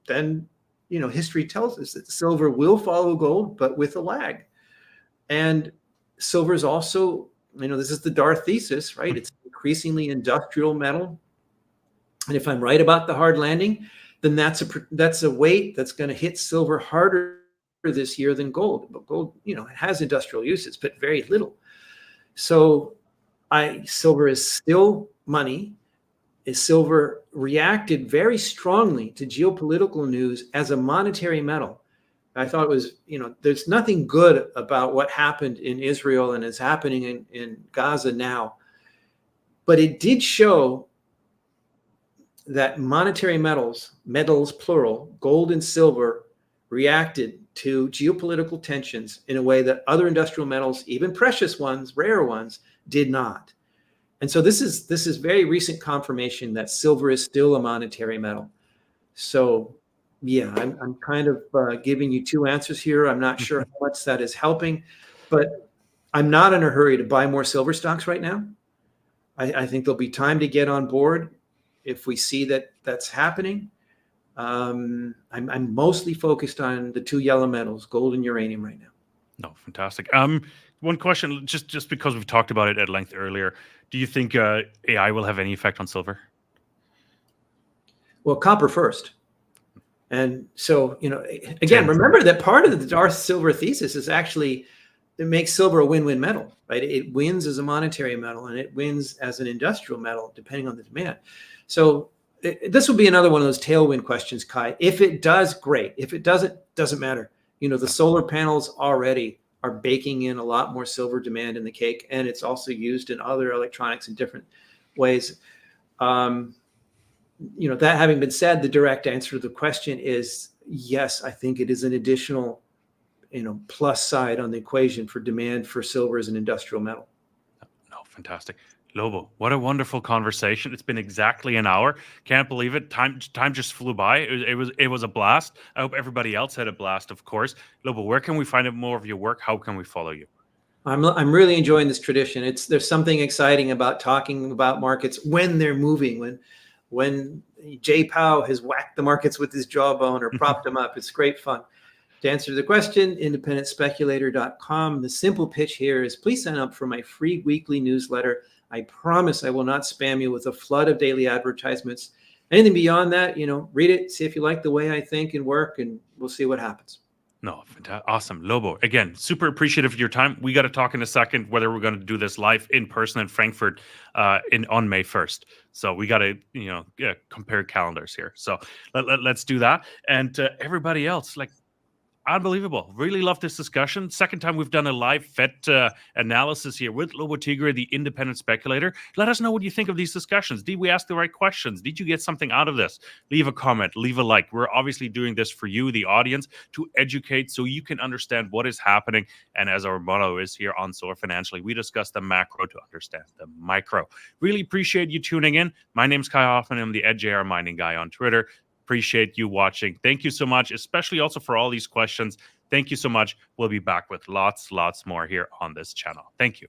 Speaker 2: then history tells us that silver will follow gold, but with a lag. And silver is also, this is the Darth thesis, right? It's increasingly industrial metal. And if I'm right about the hard landing, then that's a weight that's going to hit silver harder this year than gold. But gold, it has industrial uses, but very little. So silver is still money. Silver reacted very strongly to geopolitical news as a monetary metal. I thought it was, there's nothing good about what happened in Israel and is happening in Gaza now. But it did show that monetary metals plural, gold and silver, reacted to geopolitical tensions in a way that other industrial metals, even precious ones, rare ones, did not. And so this is very recent confirmation that silver is still a monetary metal. So yeah, I'm kind of giving you two answers here. I'm not sure how much that is helping, but I'm not in a hurry to buy more silver stocks right now. I think there'll be time to get on board if we see that that's happening. I'm mostly focused on the two yellow metals, gold and uranium right now.
Speaker 1: No, fantastic. One question, just because we've talked about it at length earlier, do you think AI will have any effect on silver?
Speaker 2: Well, copper first. And so, again, remember that part of the Darth Silver thesis is actually it makes silver a win-win metal, right? It wins as a monetary metal and it wins as an industrial metal, depending on the demand. So this will be another one of those tailwind questions, Kai. If it does, great. If it doesn't matter. The solar panels already are baking in a lot more silver demand in the cake, and it's also used in other electronics in different ways. That having been said, the direct answer to the question is yes. I think it is an additional plus side on the equation for demand for silver as an industrial metal.
Speaker 1: No, fantastic. Lobo, what a wonderful conversation. It's been exactly an hour. Can't believe it. Time just flew by. It was a blast. I hope everybody else had a blast, of course. Lobo, where can we find out more of your work? How can we follow you?
Speaker 2: I'm really enjoying this tradition. There's something exciting about talking about markets when they're moving, when Jay Powell has whacked the markets with his jawbone or propped them up. It's great fun. To answer the question, independentspeculator.com. The simple pitch here is please sign up for my free weekly newsletter. I promise I will not spam you with a flood of daily advertisements. Anything beyond that, read it, see if you like the way I think and work, and we'll see what happens.
Speaker 1: No, fantastic. Awesome. Lobo, again, super appreciative of your time. We got to talk in a second whether we're going to do this live in person in Frankfurt on May 1st. So we got to, compare calendars here. So let's do that. And everybody else, unbelievable. Really love this discussion. Second time we've done a live FET analysis here with Lobo Tiggre, the independent speculator. Let us know what you think of these discussions. Did we ask the right questions? Did you get something out of this? Leave a comment, leave a like. We're obviously doing this for you, the audience, to educate so you can understand what is happening. And as our motto is here on Soar Financially, we discuss the macro to understand the micro. Really appreciate you tuning in. My name's Kai Hoffman. I'm the EdJR Mining Guy on Twitter. Appreciate you watching. Thank you so much, especially also for all these questions. Thank you so much. We'll be back with lots more here on this channel. Thank you.